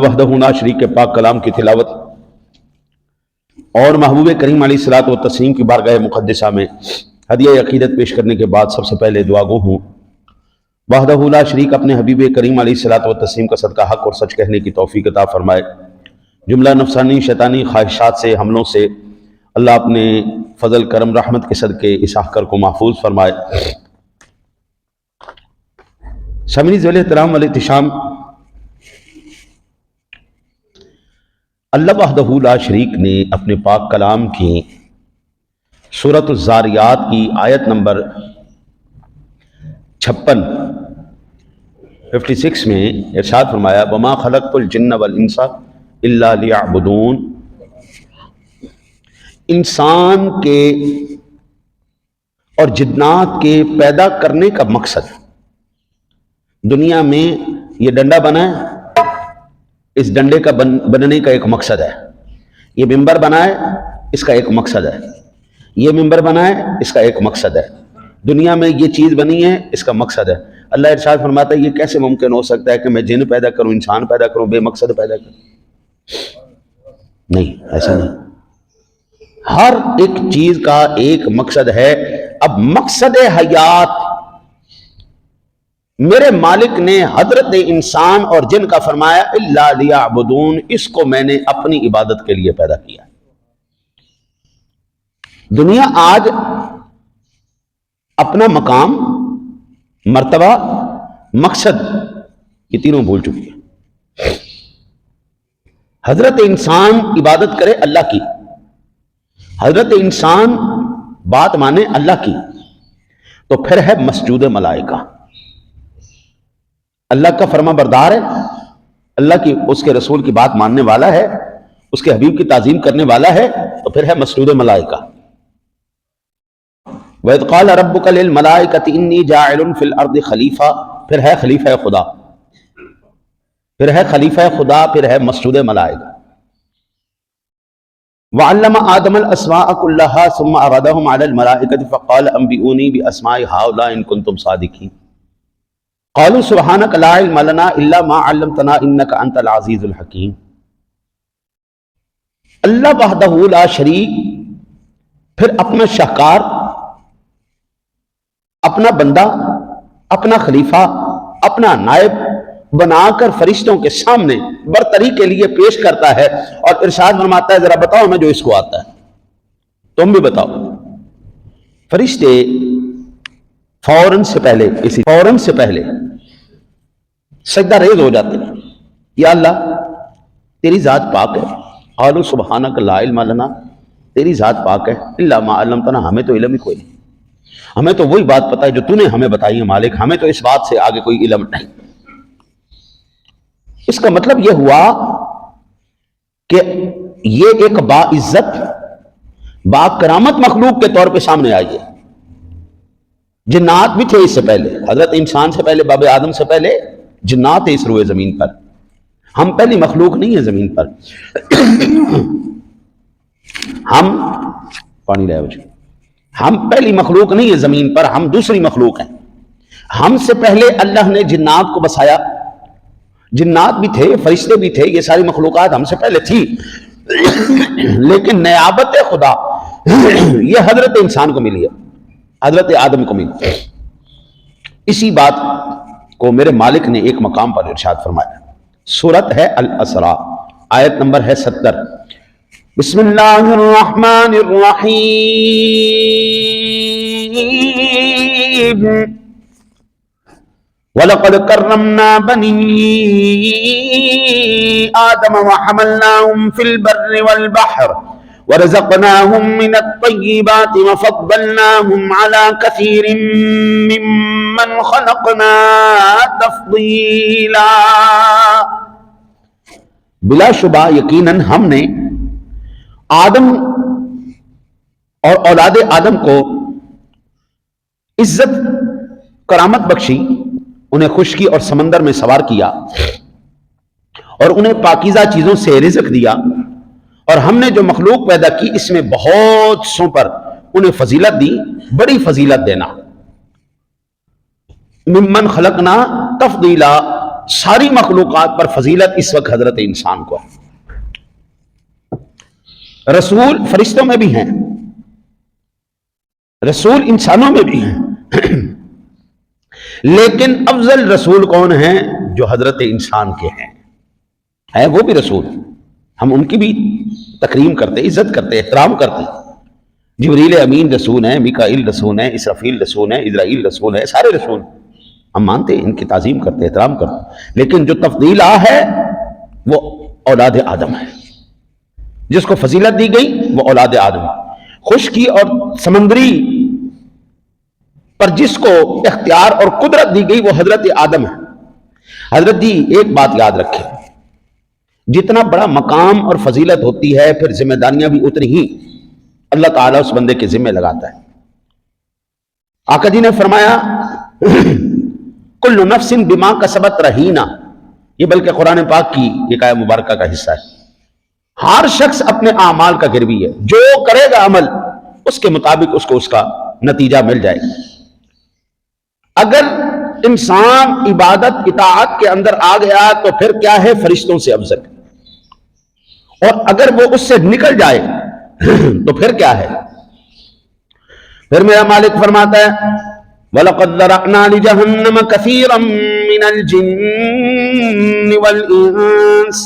وحدہ لا شریک کے پاک کلام کی تلاوت اور محبوب کریم علیہ الصلوۃ والتسلیم کی بارگاہ مقدسہ میں ہدیہ عقیدت پیش کرنے کے بعد سب سے پہلے دعا گو ہوں وحدہ لا شریک اپنے حبیب کریم علیہ الصلوۃ والتسلیم کا صدقہ حق اور سچ کہنے کی توفیق عطا فرمائے، جملہ نفسانی شیطانی خواہشات سے حملوں سے اللہ اپنے فضل کرم رحمت کے صدقے اس احکر کو محفوظ فرمائے۔ سامعین ذوال احترام والاحتشام، اللہ وحدہ لا شریک نے اپنے پاک کلام کی سورۃ الزاریات کی آیت نمبر 56 میں ارشاد فرمایا وما خلقت الجن والانس الا لیعبدون، انسان کے اور جنات کے پیدا کرنے کا مقصد دنیا میں یہ ڈنڈا بنا ہے، اس ڈنڈے کا بننے کا ایک مقصد ہے، یہ ممبر بنا ہے اس کا ایک مقصد ہے، یہ ممبر بنا ہے اس کا ایک مقصد ہے، دنیا میں یہ چیز بنی ہے اس کا مقصد ہے۔ اللہ ارشاد فرماتا ہے یہ کیسے ممکن ہو سکتا ہے کہ میں جن پیدا کروں، انسان پیدا کروں، بے مقصد پیدا کروں؟ نہیں، ایسا نہیں، ہر ایک چیز کا ایک مقصد ہے۔ اب مقصد حیات میرے مالک نے حضرت انسان اور جن کا فرمایا الا لیعبدون، اس کو میں نے اپنی عبادت کے لیے پیدا کیا۔ دنیا آج اپنا مقام، مرتبہ، مقصد یہ تینوں بھول چکی ہے۔ حضرت انسان عبادت کرے اللہ کی، حضرت انسان بات مانے اللہ کی، تو پھر ہے مسجود ملائکہ، اللہ کا فرما بردار ہے، اللہ کی اس کے رسول کی بات ماننے والا ہے، اس کے حبیب کی تعظیم کرنے والا ہے، تو پھر ہے مسجود ملائکہ۔ وَإِذْ قَالَ رَبُّكَ لِلْمَلَائِكَةِ إِنِّي جَاعِلٌ فِي الْأَرْضِ خلیفہ، پھر ہے خلیفہ خدا، پھر ہے خلیفہ خدا، پھر ہے مسجود ملائکہ۔ وَعَلَّمَ آدَمَ الْأَسْمَاءَ كُلَّهَا ثُمَّ عَرَضَهُمْ عَلَى الْمَلَائِكَةِ فَقَالَ أَنبِئُونِي بِأَسْمَاءِ هَؤُلَاءِ إِن كُنتُمْ صَادِقِينَ قَالُوا سُبْحَانَكَ لَا عِلْمَ لَنَا إِلَّا مَا عَلَّمْتَنَا إِنَّكَ أَنْتَ الْعَزِيزُ الْحَكِيمُ۔ اللہ وحدہ لا شریک پھر اپنا شاہکار، اپنا بندہ، اپنا خلیفہ، اپنا نائب بنا کر فرشتوں کے سامنے برتری کے لیے پیش کرتا ہے اور ارشاد فرماتا ہے ذرا بتاؤ میں جو اس کو آتا ہے، تم بھی بتاؤ۔ فرشتے فوراً سے پہلے سجدہ ریز ہو جاتے ہیں، یا اللہ تیری ذات پاک ہے، قالوا سبحانک لا علم لنا، تیری ذات پاک ہے، الا ما علمتنا، ہمیں تو علم ہی کوئی نہیں، ہمیں تو وہی بات پتہ ہے جو تو نے ہمیں بتائی ہے مالک، ہمیں تو اس بات سے آگے کوئی علم نہیں۔ اس کا مطلب یہ ہوا کہ یہ ایک باعزت با کرامت مخلوق کے طور پہ سامنے آئی ہے۔ جنات بھی تھے اس سے پہلے، حضرت انسان سے پہلے، باب آدم سے پہلے جنات تھے اس روئے زمین پر، ہم پہلی مخلوق نہیں ہے زمین پر، ہم پہلی مخلوق نہیں ہے زمین پر، ہم دوسری مخلوق ہیں۔ ہم سے پہلے اللہ نے جنات کو بسایا، جنات بھی تھے، فرشتے بھی تھے، یہ ساری مخلوقات ہم سے پہلے تھی، لیکن نیابت خدا یہ حضرت انسان کو ملی ہے، حضرت آدم کو ملی۔ اسی بات کو میرے مالک نے ایک مقام پر ارشاد فرمایا، سورت ہے الاسراء، آیت نمبر ہے 70۔ بسم اللہ الرحمن الرحیم، وَلَقَدْ كَرَّمْنَا بَنِي آدَمَ وَحَمَلْنَاهُمْ فِي الْبَرِّ وَالْبَحْرِ وَرَزَقْنَاهُمْ مِنَ الطَّيِّبَاتِ وَفَضَّلْنَاهُمْ عَلَى كَثِيرٍ مِّمَّنْ خَلَقْنَا تَفْضِيلًا۔ بلا شبہ یقیناً ہم نے آدم اور اولاد آدم کو عزت کرامت بخشی، انہیں خشکی اور سمندر میں سوار کیا اور انہیں پاکیزہ چیزوں سے رزق دیا، اور ہم نے جو مخلوق پیدا کی اس میں بہت سوں پر انہیں فضیلت دی، بڑی فضیلت دینا۔ ممن خلقنا تفضیلا، ساری مخلوقات پر فضیلت اس وقت حضرت انسان کو ہے۔ رسول فرشتوں میں بھی ہیں، رسول انسانوں میں بھی ہیں، لیکن افضل رسول کون ہیں؟ جو حضرت انسان کے ہیں وہ بھی رسول، ہم ان کی بھی تکریم کرتے، عزت کرتے، احترام کرتے۔ جبریل امین رسول ہیں، میکائیل رسول ہیں، اسرافیل رسول ہیں، اسرائیل رسول ہیں، سارے رسول ہم مانتے ہیں، ان کی تعظیم کرتے، احترام کرتے، لیکن جو تفضیل ہے وہ اولاد آدم ہے، جس کو فضیلت دی گئی وہ اولاد آدم ہے۔ خشکی اور سمندری پر جس کو اختیار اور قدرت دی گئی وہ حضرت آدم ہے۔ حضرت جی ایک بات یاد رکھیں، جتنا بڑا مقام اور فضیلت ہوتی ہے پھر ذمہ داریاں بھی اتنی ہی اللہ تعالیٰ اس بندے کے ذمہ لگاتا ہے۔ آقا جی نے فرمایا کل نفس بما کسبت رہینہ، یہ بلکہ قرآن پاک کی ایک آیت مبارکہ کا حصہ ہے۔ ہر شخص اپنے اعمال کا گروی ہے، جو کرے گا عمل اس کے مطابق اس کو اس کا نتیجہ مل جائے گا۔ اگر انسان عبادت اطاعت کے اندر آ گیا تو پھر کیا ہے؟ فرشتوں سے افضل، اور اگر وہ اس سے نکل جائے تو پھر کیا ہے؟ پھر میرا مالک فرماتا ہے وَلَقَدْ ذَرَأْنَا لِجَهَنَّمَ كَثِيرًا مِنَ الْجِنِّ وَالْإِنسِ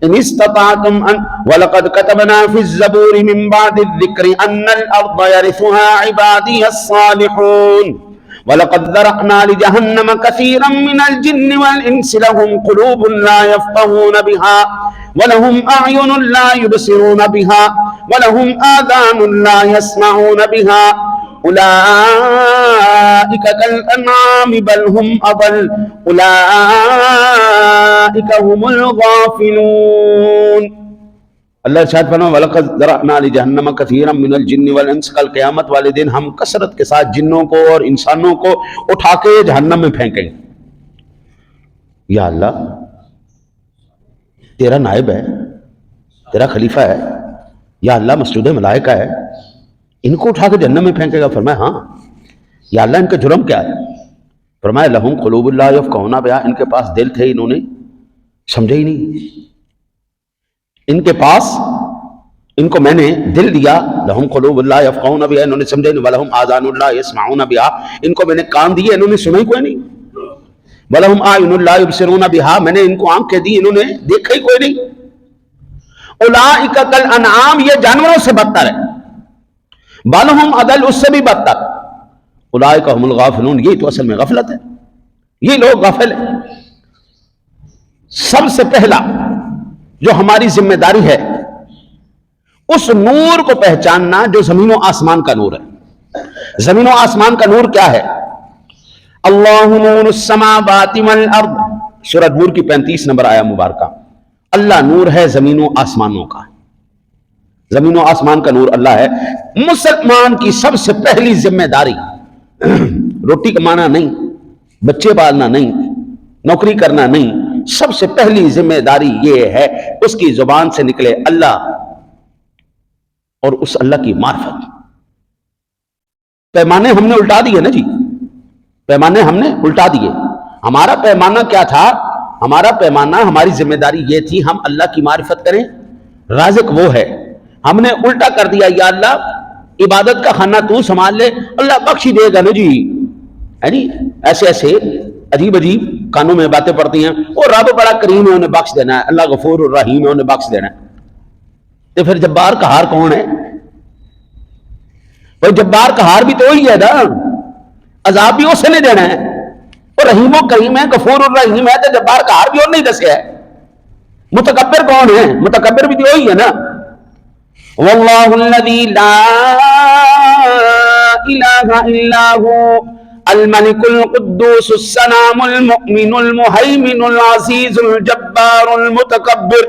إِنِ اسْتَطَعْتُمْ أَنْ وَلَقَدْ كَتَبْنَا فِي الزَّبُورِ مِنْ بَعْدِ الذِّكْرِ أَنَّ الْأَرْضَ يَرِثُهَا عِبَادِيَ الصَّالِحُونَ وَلَقَدْ ذَرَأْنَا لِجَهَنَّمَ كَثِيرًا مِنَ الْجِنِّ وَالْإِنسِ لَهُمْ قُلُوبٌ لَا يَفْقَهُونَ بِهَا وَلَهُمْ أَعْيُنٌ لَا يُبْصِرُونَ بِهَا وَلَهُمْ آذَانٌ لَا يَسْمَعُونَ بِهَا أُولَئِكَ كَالْأَنْعَامِ بَلْ هُمْ أَضَلُّ أُولَئِكَ هُمُ الْغَافِلُونَ۔ اللہ ارشاد فرمایا وَلَقَدْ ذَرَأْنَا لِجَهَنَّمَ كَثِيرًا مِنَ الْجِنِّ وَالْإِنسِ، کل قیامت والے دن ہم کثرت کے ساتھ جنوں کو اور انسانوں کو اٹھا کے جہنم میں پھینکیں گے۔ یا اللہ، تیرا نائب ہے، تیرا خلیفہ ہے، یا اللہ مسجود ملائکہ ہے، ان کو اٹھا کے جہنم میں پھینکے گا؟ فرمایا ہاں۔ یا اللہ ان کا جرم کیا ہے؟ فرمایا لہم قلوب لا یفقہون بہا، ان کے پاس دل تھے انہوں نے سمجھے ہی نہیں، ان کے پاس، ان کو میں نے دل دیا، لہم قلوب لا یفقہون بہا، انہوں نے سمجھے نہیں، ولہم آذان لا یسمعون بہا، ان کو میں نے کان دیے انہوں نے سنا ہی کوئی نہیں، ولہم اعین لا یبصرون بہا، میں نے ان کو آنکھیں دی انہوں نے دیکھا ہی کوئی نہیں۔ اولئک کالانعام، یہ جانوروں سے بدتر ہے، بل ہم اضل، اس سے بھی بدتر، اولئک هم الغافلون، یہ تو اصل میں غفلت ہے، یہ لوگ غافل ہیں۔ سب سے پہلا جو ہماری ذمہ داری ہے اس نور کو پہچاننا جو زمین و آسمان کا نور ہے۔ زمین و آسمان کا نور کیا ہے؟ اللہ نور السماوات والارض، سورۃ نور کی 35 نمبر آیہ مبارکہ۔ اللہ نور ہے زمین و آسمانوں کا، زمین و آسمان کا نور اللہ ہے۔ مسلمان کی سب سے پہلی ذمہ داری روٹی کمانا نہیں، بچے پالنا نہیں، نوکری کرنا نہیں، سب سے پہلی ذمہ داری یہ ہے اس کی زبان سے نکلے اللہ اور اس اللہ کی معرفت۔ پیمانے ہم نے الٹا دیے نا جی، پیمانے ہم نے الٹا دیے۔ ہمارا پیمانہ کیا تھا؟ ہمارا پیمانہ، ہماری ذمہ داری یہ تھی ہم اللہ کی معرفت کریں، رازق وہ ہے۔ ہم نے الٹا کر دیا، یا اللہ عبادت کا خانہ تو سنبھال لے، اللہ بخش ہی دے گا نا جی، ہے نہیں؟ ایسے ایسے عجیب عجیب کانوں میں باتیں پڑتی ہیں، وہ رب بڑا کریم ہے انہیں بخش دینا ہے، اللہ غفور الرحیم ہے انہیں بخش دینا ہے۔ تو پھر جبار قہار کون ہے؟ وہ جبار قہار بھی تو وہی ہے نا، عذاب بھی اسے نے دینا ہے، وہ رحیم و کریم ہے، غفور الرحیم ہے، تو جبار قہار بھی اور نہیں دسیا ہے۔ متکبر کون ہے؟ متکبر بھی تو وہی ہے نا۔ واللہ الذی لا الہ الا هو الملک القدوس السلام المؤمن المہیمن العزیز الجبار المتکبر۔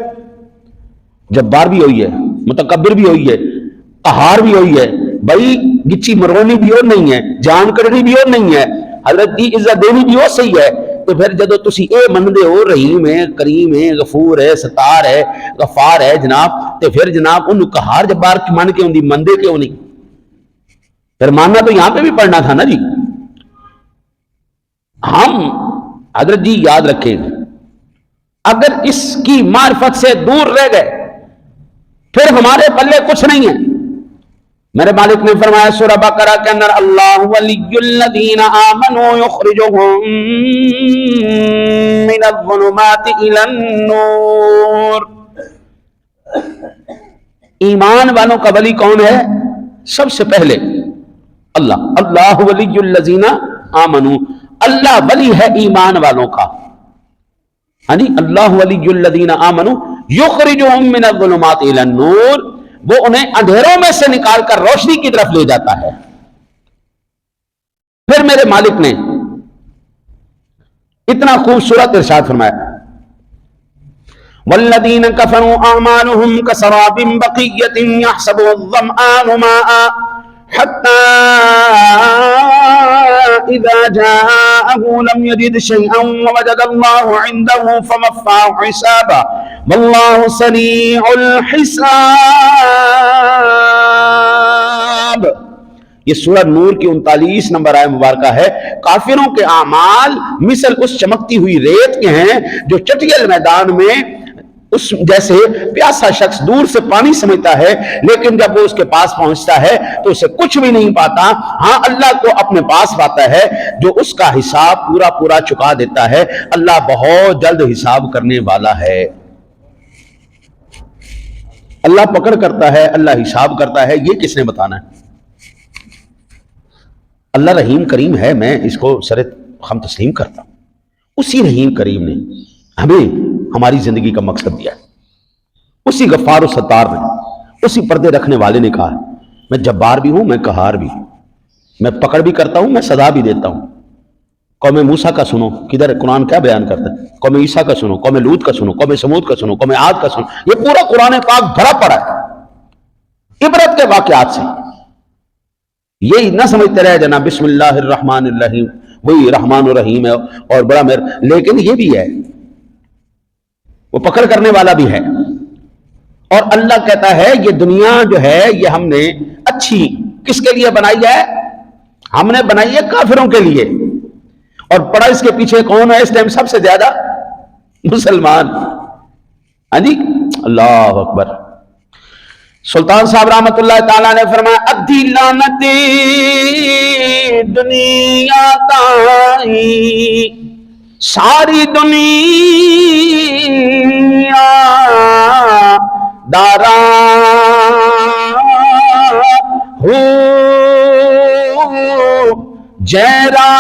جبار بھی ہوئی ہے، متکبر بھی ہوئی ہے، قہار بھی ہوئی ہے، بھائی گچی مرونی بھی اور نہیں ہے، جان کرنی بھی اور نہیں ہے، حضرت دی عزت دینی بھی اور صحیح ہے۔ تو پھر جدو تسی اے مندے ہو رحیم ہے، کریم ہے، غفور ہے، ستار ہے، غفار ہے جناب، تو پھر جناب انہوں قہار جبار کی مان کے ہوندی، مندے کیوں نہیں؟ پھر ماننا تو یہاں پہ بھی پڑھنا تھا نا جی۔ ہم حضرت جی یاد رکھیں، اگر اس کی معرفت سے دور رہ گئے پھر ہمارے پلے کچھ نہیں ہے. میرے مالک نے فرمایا سورہ بقرہ کے اندر اللہ ولی الذین آمنوا یخرجهم من الظلمات الی النور. ایمان والوں کا ولی کون ہے؟ سب سے پہلے اللہ. اللہ ولی الذین آمنوا، اللہ ولی ہے ایمان والوں کا. ہاں جی، اللہ ولی الذین آمنوا یخرجهم من الظلمات الی النور، وہ انہیں اندھیروں میں سے نکال کر روشنی کی طرف لے جاتا ہے. پھر میرے مالک نے اتنا خوبصورت ارشاد فرمایا والذین کفروا اعمالهم کسراب بقیۃ یحسبه الظمآن ماء حتی اذا جاءه لم يجد شيئا ووجد الله عنده فوفاه حسابه والله سریع الحساب. یہ سورہ نور کی 39 نمبر آیت مبارکہ ہے. کافروں کے اعمال مثل اس چمکتی ہوئی ریت کے ہیں جو چٹیل میدان میں اس جیسے پیاسا شخص دور سے پانی سمجھتا ہے لیکن جب وہ اس کے پاس پہنچتا ہے تو اسے کچھ بھی نہیں پاتا. ہاں، اللہ کو اپنے پاس پاتا ہے جو اس کا حساب پورا پورا چکا دیتا ہے. اللہ بہت جلد حساب کرنے والا ہے. اللہ پکڑ کرتا ہے، اللہ حساب کرتا ہے، یہ کس نے بتانا ہے؟ اللہ رحیم کریم ہے، میں اس کو سر خم تسلیم کرتا ہوں. اسی رحیم کریم نے ہمیں ہماری زندگی کا مقصد دیا ہے. اسی غفار و ستار نے، اسی پردے رکھنے والے نے کہا میں جبار بھی ہوں، میں قہار بھی ہوں، میں پکڑ بھی کرتا ہوں، میں سزا بھی دیتا ہوں. قوم موسیٰ کا سنو، کدھر قرآن کیا بیان کرتا ہے؟ قوم عیسیٰ کا سنو، قوم لوط کا سنو، قوم سمود کا سنو، قوم عاد کا سنو. یہ پورا قرآن پاک بھرا پڑا ہے عبرت کے واقعات سے. یہی نہ سمجھتے رہے جناب بسم اللہ الرحمن الرحیم، وہی رحمان الرحیم ہے اور بڑا مہر، لیکن یہ بھی ہے، وہ پکڑ کرنے والا بھی ہے. اور اللہ کہتا ہے یہ دنیا جو ہے یہ ہم نے اچھی کس کے لیے بنائی ہے؟ ہم نے بنائی ہے کافروں کے لیے. اور پڑا اس کے پیچھے کون ہے اس ٹائم سب سے زیادہ؟ مسلمان. ہاں جی، اللہ اکبر. سلطان صاحب رحمت اللہ تعالیٰ نے فرمایا ادھی لعنت دنیا تائی ساری دنیا دارا ہو جیرا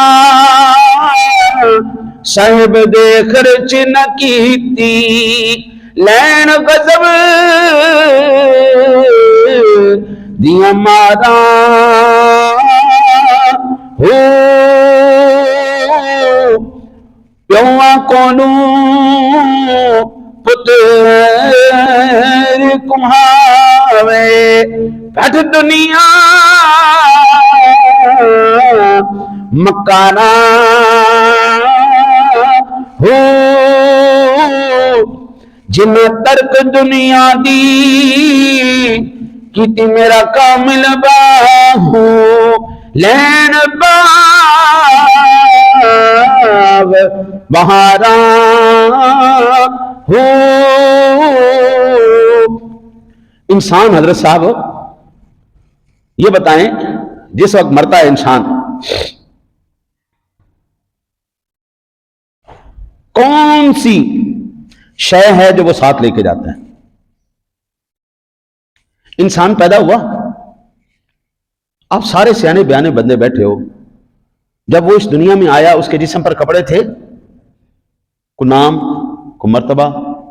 صاحب دیکھ رچ نہ کیتی لین غضب دیا مارا ہو پیواں کونوں پتر کمہاوے پھٹ دنیا مکانا ہو جن ترک دنیا دی کیتی میرا کامل باہو لین باو بہارا ہو. انسان حضرت صاحب یہ بتائیں جس وقت مرتا ہے انسان کون سی شے ہے جو وہ ساتھ لے کے جاتا ہے؟ انسان پیدا ہوا، آپ سارے سیانے بیانے بندے بیٹھے ہو، جب وہ اس دنیا میں آیا اس کے جسم پر کپڑے تھے؟ کو نام، کو مرتبہ،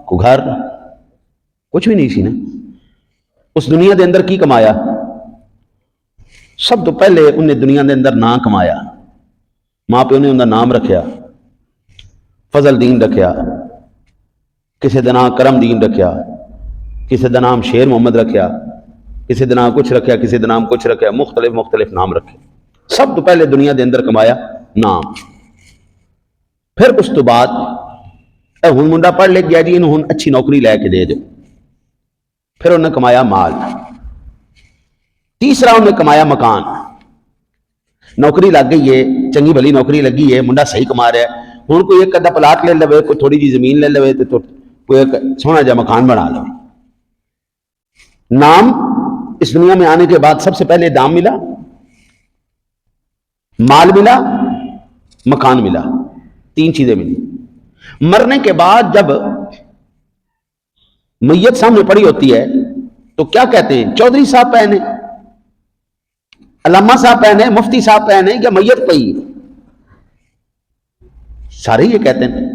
کو گھر، کچھ بھی نہیں سی نا. اس دنیا دے اندر کی کمایا؟ سب تو پہلے انہیں دنیا دے اندر نام کمایا. ماں پیو نے انہیں نام رکھیا، فضل دین رکھیا، کسی دا نام کرم دین رکھیا، کسی دا نام شیر محمد رکھیا، کسی دا نام کچھ رکھیا، کسی دا نام کچھ رکھیا، مختلف مختلف نام رکھے. سب تو پہلے دنیا دے اندر کمایا نام. پھر اس تو بعد ہن منڈا پڑھ لے گیا جی انہوں ہن اچھی نوکری لے کے دے دو. پھر انہیں کمایا مال. تیسرا انہیں کمایا مکان. نوکری لگ گئی ہے، چنگی بھلی نوکری لگی ہے، منڈا صحیح کما رہا ہے، ہوں کوئی ایک ادھا پلاٹ لے لے، کوئی تھوڑی جی زمین لے لے تو کوئی ایک سونا جا مکان بنا لے. نام اس دنیا میں آنے کے بعد سب سے پہلے نام ملا، مال ملا، مکان ملا، 3 چیزیں ملی. مرنے کے بعد جب میت سامنے پڑی ہوتی ہے تو کیا کہتے ہیں؟ چودھری صاحب پہنے، علامہ صاحب پہنے، مفتی صاحب پہنے، یا میت پئی؟ سارے یہ کہتے ہیں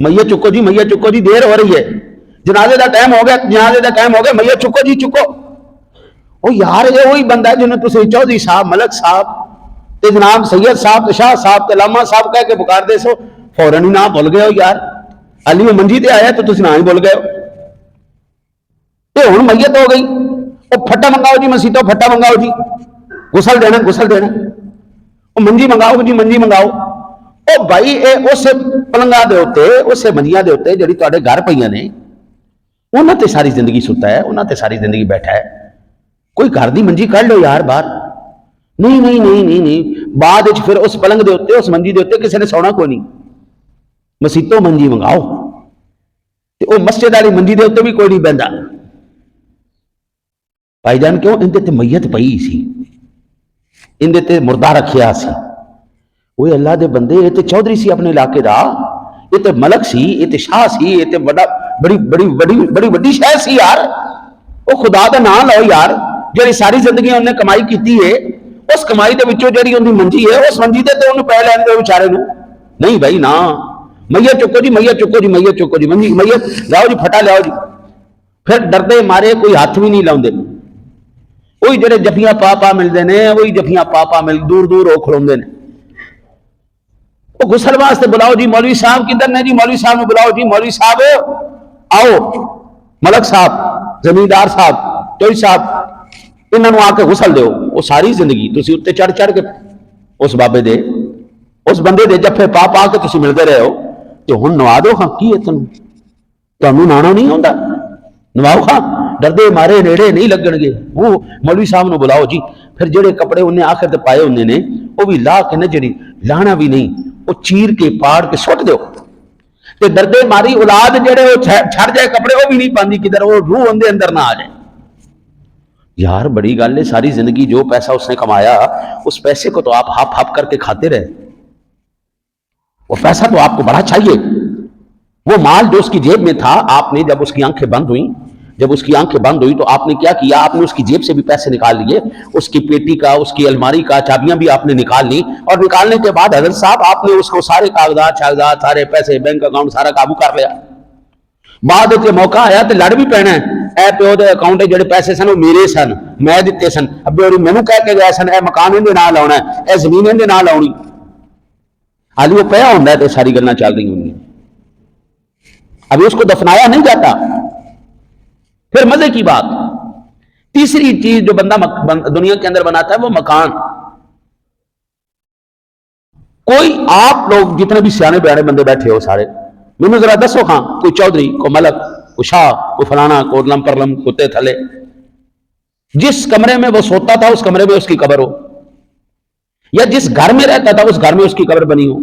میت چکو جی، میت چکو جی، دیر ہو رہی ہے، جنازے دا ٹائم ہو گیا، جنازے دا ٹائم ہو گیا، میت چکو جی چکو. او یار یہ وہی بندہ ہے جنہوں تسی چودھری صاحب، ملک صاحب تے جناب سید صاحب تے شاہ صاحب تے علامہ صاحب کہہ کے پکار دے سو، فوراً ہی نہ بھول گئے ہو یار. علی و منجی تے آیا تو تسی نہ ہی بھول گئے ہو. ہوں میت ہو گئی، وہ پھٹا منگاؤ جی مسیتوں، پھٹا منگاؤ جی، غسل دینا غسل دینا، وہ منجی منگاؤ جی منجی منگاؤ. او بھائی اے اس پلنگا دے ہوتے، اس منجیاں دے ہوتے جڑی تواڈے گھر پئیاں نے، انہاں تے ساری زندگی ستا ہے، انہاں تے ساری زندگی بیٹھا ہے. کوئی گھر دی منجی کھڑ لو یار باہر. نہیں نہیں نہیں نہیں نہیں، بعد وچ پھر اس پلنگ دے ہوتے، اس منجی دے ہوتے کسی نے سونا کوئی نہیں. مسیتوں منجی منگاؤ تے او مسجد والی منجی دے ہوتے بھی کوئی نہیں بہندا. بھائی جان کیوں؟ اندے تے میت پئی سی، اندے تے مردہ رکھیا سی. وہ اللہ دے بندے، یہ تے چودھری سی اپنے علاقے دا، یہ تے ملک سی، یہ تے شاہ سی، یہ تے بڑی بڑی بڑی بڑی بڑی شے سی یار. وہ خدا دا نام لو یار، جڑی ساری زندگی انہیں کمائی کیتی ہے، اس کمائی دے وچوں جڑی ان دی منجی ہے، اس منجی تے انہوں پہ لین دے بیچارے نو. نہیں بھائی نا، میت چکو جی میت چکو جی میت چکو جی، منجی میت لاؤ جی، پھٹا لاؤ جی. پھر ڈردے مارے کوئی ہاتھ بھی نہیں لاؤندے. وہی جڑے جفیاں پا پا ملتے ہیں، وہی جفیاں پا پا مل دور دور ہو کھلوندے نے. وہ غسل واسطے بلاؤ جی، مولوی صاحب کدھر نے جی، مولوی صاحب نے بلاؤ جی، مولوی صاحب آؤ، ملک صاحب، زمیندار صاحب، چوئی صاحب، انہوں آ کے غسل دیو. وہ ساری زندگی تسی اتنے چڑھ چڑھ کے اس بابے دے، اس بندے دے جفے پا پا کے تسی ملتے رہے ہو. تو ہن نوا دو خاں، کی ہے تمہیں نانا نہیں ہوندا؟ نواؤ خاں، ڈردے مارے نیڑے نہیں لگن گے. وہ مولوی صاحب نو بلاؤ جی. پھر جڑے کپڑے انہیں آخر تے پائے ہوندے نے، وہ بھی لا کے نہ جڑی لانا بھی نہیں، وہ چیر کے پاڑ کے سٹ دیو. تے دردے ماری اولاد جڑے وہ چھڑ جائے کپڑے، وہ بھی نہیں پاندی کدھر، وہ روح اندے اندر نہ آ جائے. یار بڑی گل ہے، ساری زندگی جو پیسہ اس نے کمایا، اس پیسے کو تو آپ ہپ ہپ کر کے کھاتے رہے. وہ پیسہ تو آپ کو بڑا چاہیے. وہ مال جو اس کی جیب میں تھا، آپ نے جب اس کی آنکھیں بند ہوئیں، جب اس کی آنکھیں بند ہوئی تو آپ نے کیا کیا؟ آپ نے اس کی جیب سے بھی پیسے نکال لیے، اس کی پیٹی کا، اس کی الماری کا چابیاں بھی آپ نے نکال لی. اور نکالنے کے بعد حضرت صاحب آپ نے اس کو سارے کاغذات شاغذات، سارے پیسے، بینک اکاؤنٹ سارا قابو کر لیا. بعد یہ موقع آیا تو لڑ بھی پینا ہے، اے پیو دے اکاؤنٹ جڑے پیسے سن وہ میرے سن، میں دیتے سن، ابے اور مینوں کہہ کے گئے سن اے مکان اندے نال لاؤنا ہے، اے زمین اندے نال لاؤنی. حالی وہ پیا ہوندا ہے تے ساری گلاں چل رہی ہوں. ابھی اس کو دفنایا نہیں جاتا. پھر مزے کی بات، تیسری چیز جو بندہ دنیا کے اندر بناتا ہے وہ مکان. کوئی آپ لوگ جتنے بھی سیانے بیانے بندے بیٹھے ہو سارے، مجھے ذرا دسو ہاں، کوئی چودھری، کوئی ملک، کوئی شاہ، کوئی فلانا، کوئی لم پرلم، کتے تھلے، جس کمرے میں وہ سوتا تھا اس کمرے میں اس کی قبر ہو، یا جس گھر میں رہتا تھا اس گھر میں اس کی قبر بنی ہو؟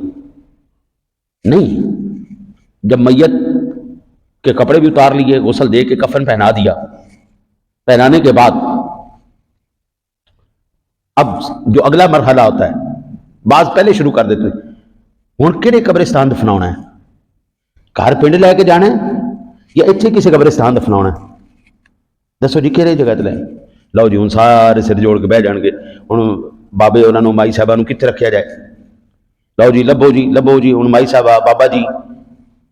نہیں. جب میت کے کپڑے بھی اتار لیے، غسل دے کے کفن پہنا دیا، پہنانے کے بعد اب جو اگلا مرحلہ ہوتا ہے، بعض پہلے شروع کر دیتے ہیں، ہوں کہڑے قبرستان دفناؤنا ہے؟ گھر پنڈ لے کے جانا ہے یا اتنے کسی قبرستان دفناؤنا ہے؟ دسو جی کہڑے جگہ لے لو جی. ہوں سارے سر جوڑ کے بہ جان گے، ہوں بابے انہوں نے مائی صاحبہ کتنے رکھا جائے؟ لو جی لبو جی لبو جی، ہوں مائی صاحبہ، بابا جی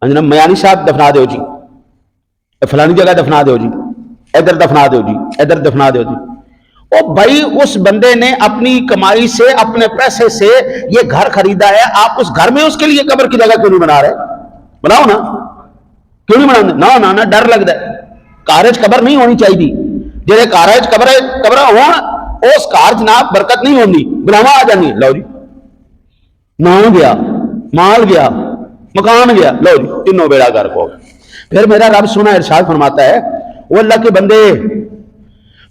میانی صاحب دفنا دیو جی، فلانی جگہ دفنا دیو جی، ادھر دفنا دیو جی، ادھر دفنا دیو جی. او بھائی اس بندے نے اپنی کمائی سے، اپنے پیسے سے یہ گھر خریدا ہے، آپ اس گھر میں اس کے لیے قبر کی جگہ کیوں نہیں بنا رہے؟ بناؤ نا، کیوں نہیں بنا؟ نہ ڈر لگتا ہے. کارج قبر نہیں ہونی چاہیے. جہے کارج قبر ہون اس کار جناب برکت نہیں ہوندی، بلاوا آ جانی. لو جی نام گیا، مال گیا، مکان گیا، لو جی تینوں بیڑا گھر کو. پھر میرا رب سنا ارشاد فرماتا ہے، وہ اللہ کے بندے،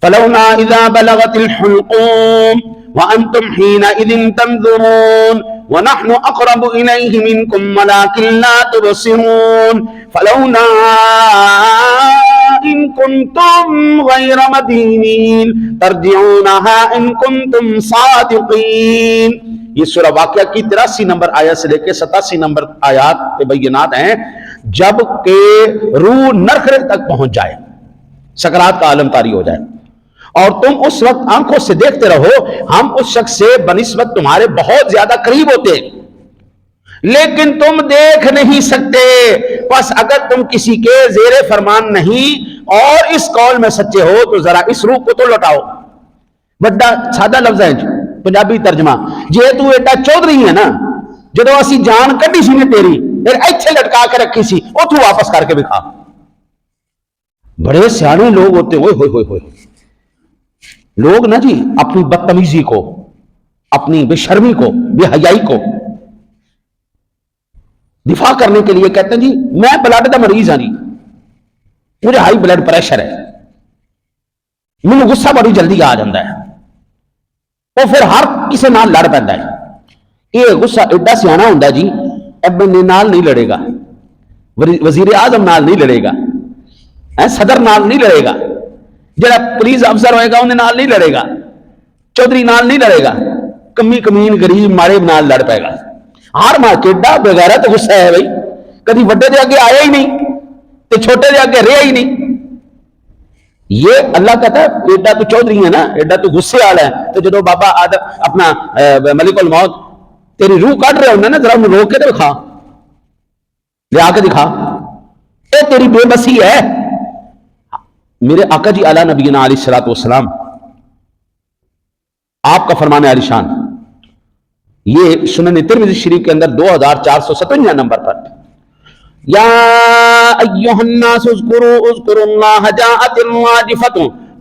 فَلَوْلَا إِذَا بَلَغَتِ الْحُلْقُومَ وَأَنْتُمْ حِينَئِذٍ تَنظُرُونَ. وَنَحْنُ أَقْرَبُ إِلَيْهِ مِنْكُمْ وَلَكِنْ لَا تُبْصِرُونَ فَلَوْلَا إِن كُنتُمْ غَيْرَ مَدِينِينَ تَرْجِعُونَهَا إِن كُنتُمْ صَادِقِينَ۔ یہ سورہ واقعہ کی 83 نمبر آیت سے لے کے 87 نمبر آیات کے بینات ہیں، جب کہ روح نرخرے تک پہنچ جائے، سکرات کا عالم طاری ہو جائے، اور تم اس وقت آنکھوں سے دیکھتے رہو ہم اس شخص سے بنسبت تمہارے بہت زیادہ قریب ہوتے، لیکن تم دیکھ نہیں سکتے، پس اگر تم کسی کے زیر فرمان نہیں اور اس قول میں سچے ہو تو ذرا اس روح کو تو لوٹاؤ۔ بڑا سادہ لفظ ہے پنجابی ترجمہ، جے تو ایڈا چودھری ہے نا، جدو اسی جان کڈی سی نے تیری پھر ایتھے لٹکا کے رکھی سی، اتھوں واپس کر کے دکھا۔ بڑے سیانے لوگ ہوتے ہوئے ہوئے ہوئے ہوئے لوگ نا جی اپنی بدتمیزی کو، اپنی بے شرمی کو، بے حیائی کو دفاع کرنے کے لیے کہتے ہیں جی میں بلڈ کا مریض ہاں جی، مجھے ہائی بلڈ پریشر ہے، مجھے غصہ بڑی جلدی آ جاتا ہے، وہ پھر ہر کسی نال لڑ پیندا ہے۔ یہ غصہ ایڈا سیانا ہوندا جی، ایم این اے نال نہیں لڑے گا، وزیر اعظم نال نہیں لڑے گا، صدر نال نہیں لڑے گا، جڑا پولیس افسر ہوئے گا انہیں نال نہیں لڑے گا، چودھری نال نہیں لڑے گا، کمی کمین غریب ماڑے نال لڑ پائے گا۔ ہر ماں کیڈا بغیرت غصہ ہے بھائی، کدی وڈے دے اگے آیا ہی نہیں تے چھوٹے دے اگے رہیا ہی نہیں۔ یہ اللہ کہتا ہے ایڈا تو چودھری ہے نا، ایڈا تو غصے والا ہے، تو جدو بابا آدم اپنا ملک الموت تیری روح کٹ رہے ہونا نا، ذرا انہوں روک کے تو دکھا، لیا کے دکھا، اے تیری بے بسی ہے۔ میرے آقا جی اعلیٰ نبینا علیہ الصلوۃ والسلام، آپ کا فرمان عالی شان، یہ سنن ترمذی شریف کے اندر 2457 نمبر پر، یا ایھا الناس اذکروا اللہ جاءت الراجفۃ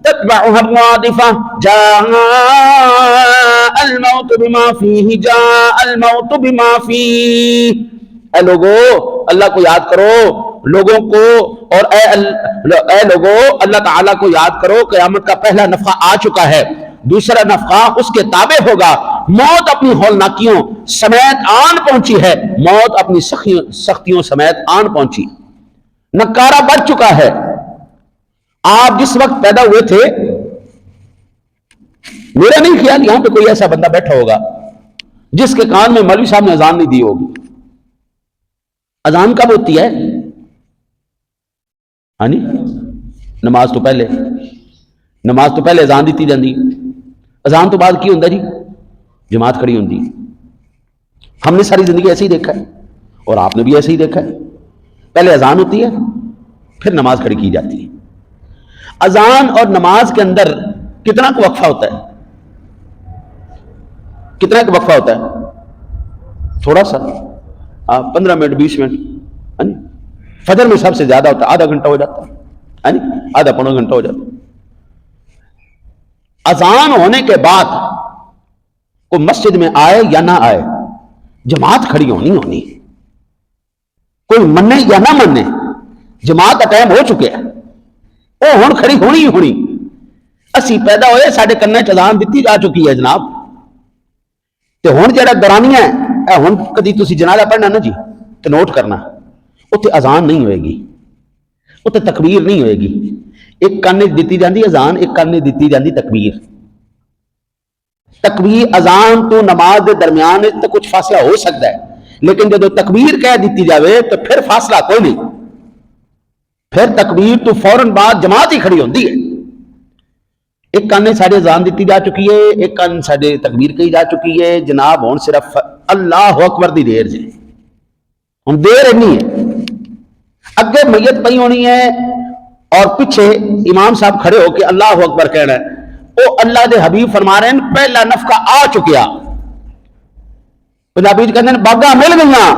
تتبعها الرادفۃ جاء الموت بما فیہ جاء الموت بما فیہ۔ اے لوگو اللہ کو یاد کرو، لوگوں کو، اور اے لوگو اللہ تعالیٰ کو یاد کرو، قیامت کا پہلا نفخہ آ چکا ہے، دوسرا نفخہ اس کے تابع ہوگا، موت اپنی ہولناکیوں سمیت آن پہنچی ہے، موت اپنی سختیوں سمیت آن پہنچی، نکارہ بڑھ چکا ہے۔ آپ جس وقت پیدا ہوئے تھے، میرا نہیں خیال یہاں پہ کوئی ایسا بندہ بیٹھا ہوگا جس کے کان میں مولوی صاحب نے اذان نہیں دی ہوگی۔ اذان کب ہوتی ہے؟ ہاں جی، نماز تو پہلے اذان دیتی جاندی، اذان تو بعد کی ہوندا جی؟ جماعت کھڑی ہوندی۔ ہم نے ساری زندگی ایسے ہی دیکھا ہے، اور آپ نے بھی ایسے ہی دیکھا ہے، پہلے اذان ہوتی ہے پھر نماز کھڑی کی جاتی ہے۔ اذان اور نماز کے اندر کتنا کو وقفہ ہوتا ہے؟ کتنا کو وقفہ ہوتا ہے؟ تھوڑا سا، 15 منٹ 20 منٹ۔ فجر میں سب سے زیادہ ہوتا ہے، آدھا گھنٹہ ہو جاتا ہے، آدھا پونا گھنٹہ ہو جاتا ہے۔ اذان ہونے کے بعد کوئی مسجد میں آئے یا نہ آئے، جماعت کھڑی ہونی، کوئی منے یا نہ منے، جماعت کا ٹائم ہو چکے ہیں، وہ ہن کھڑی ہونی۔ اسی پیدا ہوئے ساڈے کنے چ اذان دیتی جا چکی ہے جناب، تے ہن جڑا دورانیہ ہے، ہن کدی تسی جنازہ پڑھنا نا جی تے نوٹ کرنا، اتنے اذان نہیں ہوئے گی، اتنے تکبیر نہیں ہوئے گی، ایک کانے دیتی جاندی اذان، ایک کانے دیتی جاندی تکبیر۔ تکبیر اذان تو نماز دے درمیان تو کچھ فاصلہ ہو سکتا ہے، لیکن جب تکبیر کہہ دیتی جاوے تو پھر فاصلہ کوئی نہیں، پھر تکبیر تو فوراً بعد جماعت ہی کھڑی ہوندی ہے۔ ایک کانے ساڑھے اذان دیتی جا چکی ہے، ایک کان ساڑھے تکبیر کہی جا چکی ہے، جناب ہون صرف اللہ اکبر دی دیر جی، ہم دیر نہیں ہے، اگے میت پئی ہونی ہے اور پیچھے امام صاحب کھڑے ہو کے اللہ اکبر کہنا ہے۔ او اللہ دے حبیب فرما رہے ہیں پہلا نفقہ آ چکیا، پنجابی کہتے ہیں باگا مل گئیاں،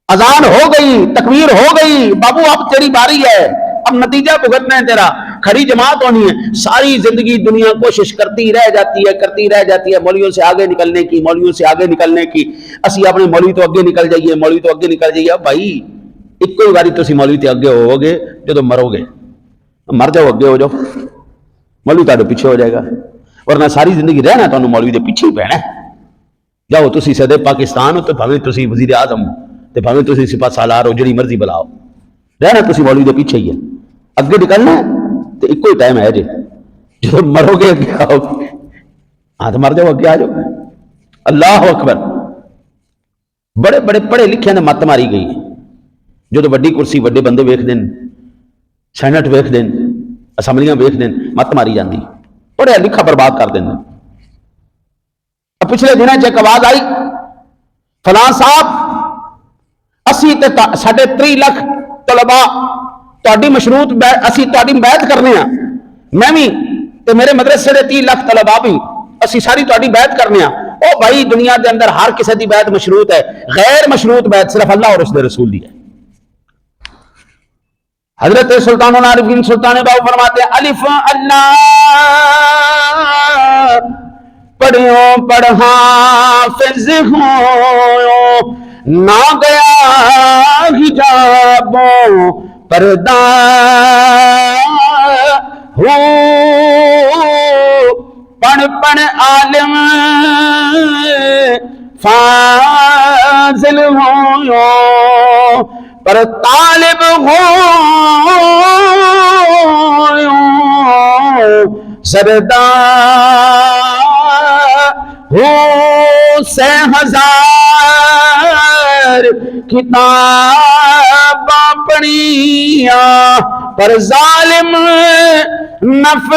اذان ہو گئی، تکبیر ہو گئی، بابو اب تیری باری ہے، اب نتیجہ بھگتنا ہے تیرا، کھڑی جماعت ہونی ہے۔ ساری زندگی دنیا کوشش کرتی رہ جاتی ہے مولویوں سے آگے نکلنے کی، اسی اپنے مولوی تو اگے نکل جائیے، بھائی ایک کوئی باری تسی مولوی تے اگے ہو گے، جدو مرو گے مر جاؤ اگے ہو جاؤ، مولوی تہاڈے پیچھے ہو جائے گا، ورنہ ساری زندگی رہنا تانوں مولوی دے پیچھے ہی پہنا ہے۔ جاؤ تسی صدر پاکستان ہو تو بھاویں تسی وزیر اعظم ہو تو بھاویں تسی سپاہ سالار ہو، جڑی مرضی بلاؤ، رہنا تسی مولوی دے پیچھے ہی ہے، اگے نکلنا ہے تو ایک ہی ٹائم ہے جی، جب مرو گے اگے آؤ گے، ہاں تو مر جاؤ اگے آ جاؤ۔ اللہ اکبر۔ بڑے بڑے پڑھے لکھے نے مت ماری گئی، جو تو وڈی کرسی وڈے بندے ویکھ دین، سینٹ ویکھ دین، اسمبلیاں ویکھ دین، مت ماری جاندی، پڑھیا لکھا برباد کر دین۔ پچھلے دنوں ایک آواز آئی، فلاں صاحب اسی تے ساڑھے 3 لاکھ طلباء تہاڈی مشروط اسی تہاڈی بیعت کرنے ہاں، میں بھی تے میرے مدرسے دے 3 لاکھ طلباء بھی اسی ساری تہاڈی بیعت کرنے ہاں۔ او بھائی دنیا دے اندر ہر کسی دی بیعت مشروط ہے، غیر مشروط بیعت صرف اللہ اور اس دے رسول دی ہے۔ حضرت سلطان العارفین سلطان باہو فرماتے ہیں الف اللہ پڑھوں پڑھا حافظ ہوں، نہ گیا حجابوں پردہ ہوں، پڑھ پڑھ عالم فاضل ہوں، پر طالب ہوں زردہ ہوں، 100,000 کتاباں پڑھیاں پر ظالم نفس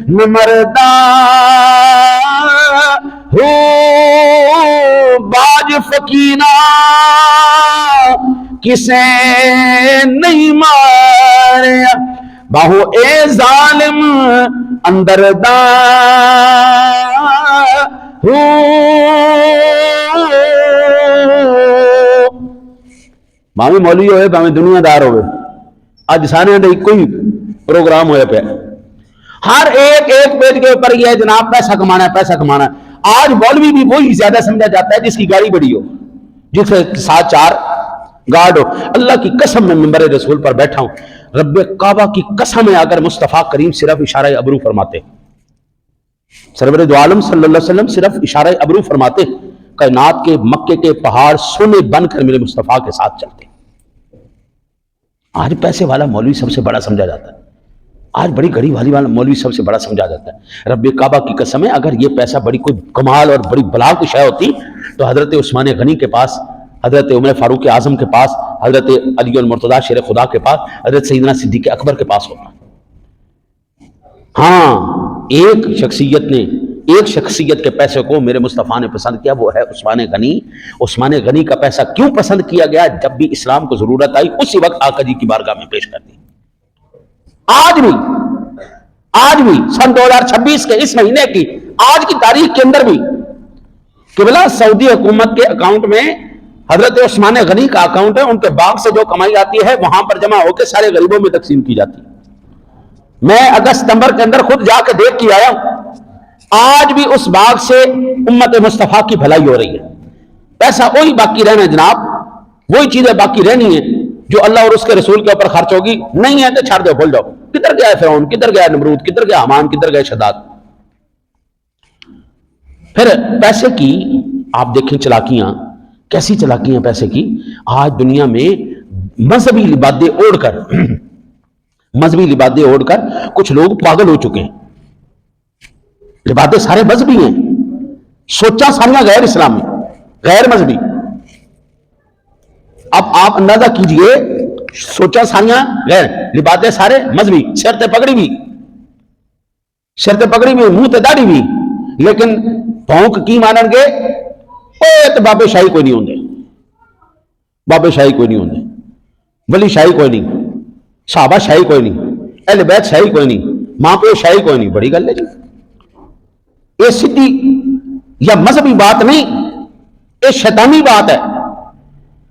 نمردہ ہوں، باج فقیرہ کسے نہیں ماریا، باہو اے ظالم اندر دا باویں مولوی ہوئے باویں دنیا دار ہوئے، اج سارے دے کوئی پروگرام ہوئے پہ، ہر ایک پیج کے اوپر یہ ہے جناب پیسہ کمانا ہے، پیسہ کمانا ہے۔ آج مولوی بھی وہی زیادہ سمجھا جاتا ہے جس کی گاڑی بڑی ہو، جس کے ساتھ 4 گارڈ ہو۔ اللہ کی قسم میں منبر رسول پر بیٹھا ہوں، رب کعبہ کی قسم ہے، اگر مصطفیٰ کریم صرف اشارہ ابرو فرماتے، سرور دو عالم صلی اللہ علیہ وسلم صرف اشارہ ابرو فرماتے، کائنات کے مکے کے پہاڑ سونے بن کر میرے مصطفیٰ کے ساتھ چلتے۔ آج پیسے والا مولوی سب سے بڑا سمجھا جاتا ہے، آج بڑی گھڑی والی والا مولوی سب سے بڑا سمجھا جاتا ہے۔ رب کعبہ کی قسم ہے، اگر یہ پیسہ بڑی کوئی کمال اور بڑی بلا کی شے ہوتی تو حضرت عثمان غنی کے پاس، حضرت عمر فاروق اعظم کے پاس، حضرت علی المرتضیٰ شیر خدا کے پاس، حضرت سیدنا صدیق اکبر کے پاس ہوتا۔ ہاں ایک شخصیت کے پیسے کو میرے مصطفیٰ نے پسند کیا، وہ ہے عثمان غنی۔ عثمان غنی کا پیسہ کیوں پسند کیا گیا؟ جب بھی اسلام کو ضرورت آئی اسی وقت آقا جی کی بارگاہ میں پیش کر دی۔ آج بھی سن 2026 کے اس مہینے کی آج کی تاریخ کے اندر بھی قبلہ سعودی حکومت کے اکاؤنٹ میں حضرت عثمان غنی کا اکاؤنٹ ہے، ان کے باغ سے جو کمائی آتی ہے وہاں پر جمع ہو کے سارے غریبوں میں تقسیم کی جاتی ہے۔ میں اگست ستمبر کے اندر خود جا کے دیکھ کے آیا ہوں، آج بھی اس باغ سے امت مصطفیٰ کی بھلائی ہو رہی ہے۔ پیسہ وہی باقی رہنا ہے جناب، وہی چیزیں باقی رہنی ہیں جو اللہ اور اس کے رسول کے اوپر خرچ ہوگی، نہیں ہے تو چھاڑ دو، بھول جاؤ۔ کدھر گیا ہے فرعون، کدھر گیا ہے نمرود، کدھر گیا حامان، کدھر گئے شداد۔ پھر پیسے کی آپ دیکھیں چلاکیاں، کیسی چلاکیاں پیسے کی۔ آج دنیا میں مذہبی لبادے اوڑھ کر کچھ لوگ پاگل ہو چکے ہیں۔ لبادے سارے مذہبی ہیں، سوچاں ساریاں غیر اسلامی، غیر مذہبی۔ اب آپ اندازہ کیجئے، سوچاں ساریاں غیر، لبادے سارے مذہبی، سر تے پگڑی بھی، منہ تے داڑھی بھی، لیکن بھونک کی مانن گے تو بابے شاہی کوئی نہیں ہوندے، بابے شاہی کوئی نہیں ہوندے، ولی شاہی کوئی نہیں، صحابہ شاہی کوئی نہیں، اہل بیت شاہی کوئی نہیں، ماں پیو شاہی کوئی نہیں۔ بڑی گل ہے جی، یہ سیدھی یا مذہبی بات نہیں، یہ شیطانی بات ہے۔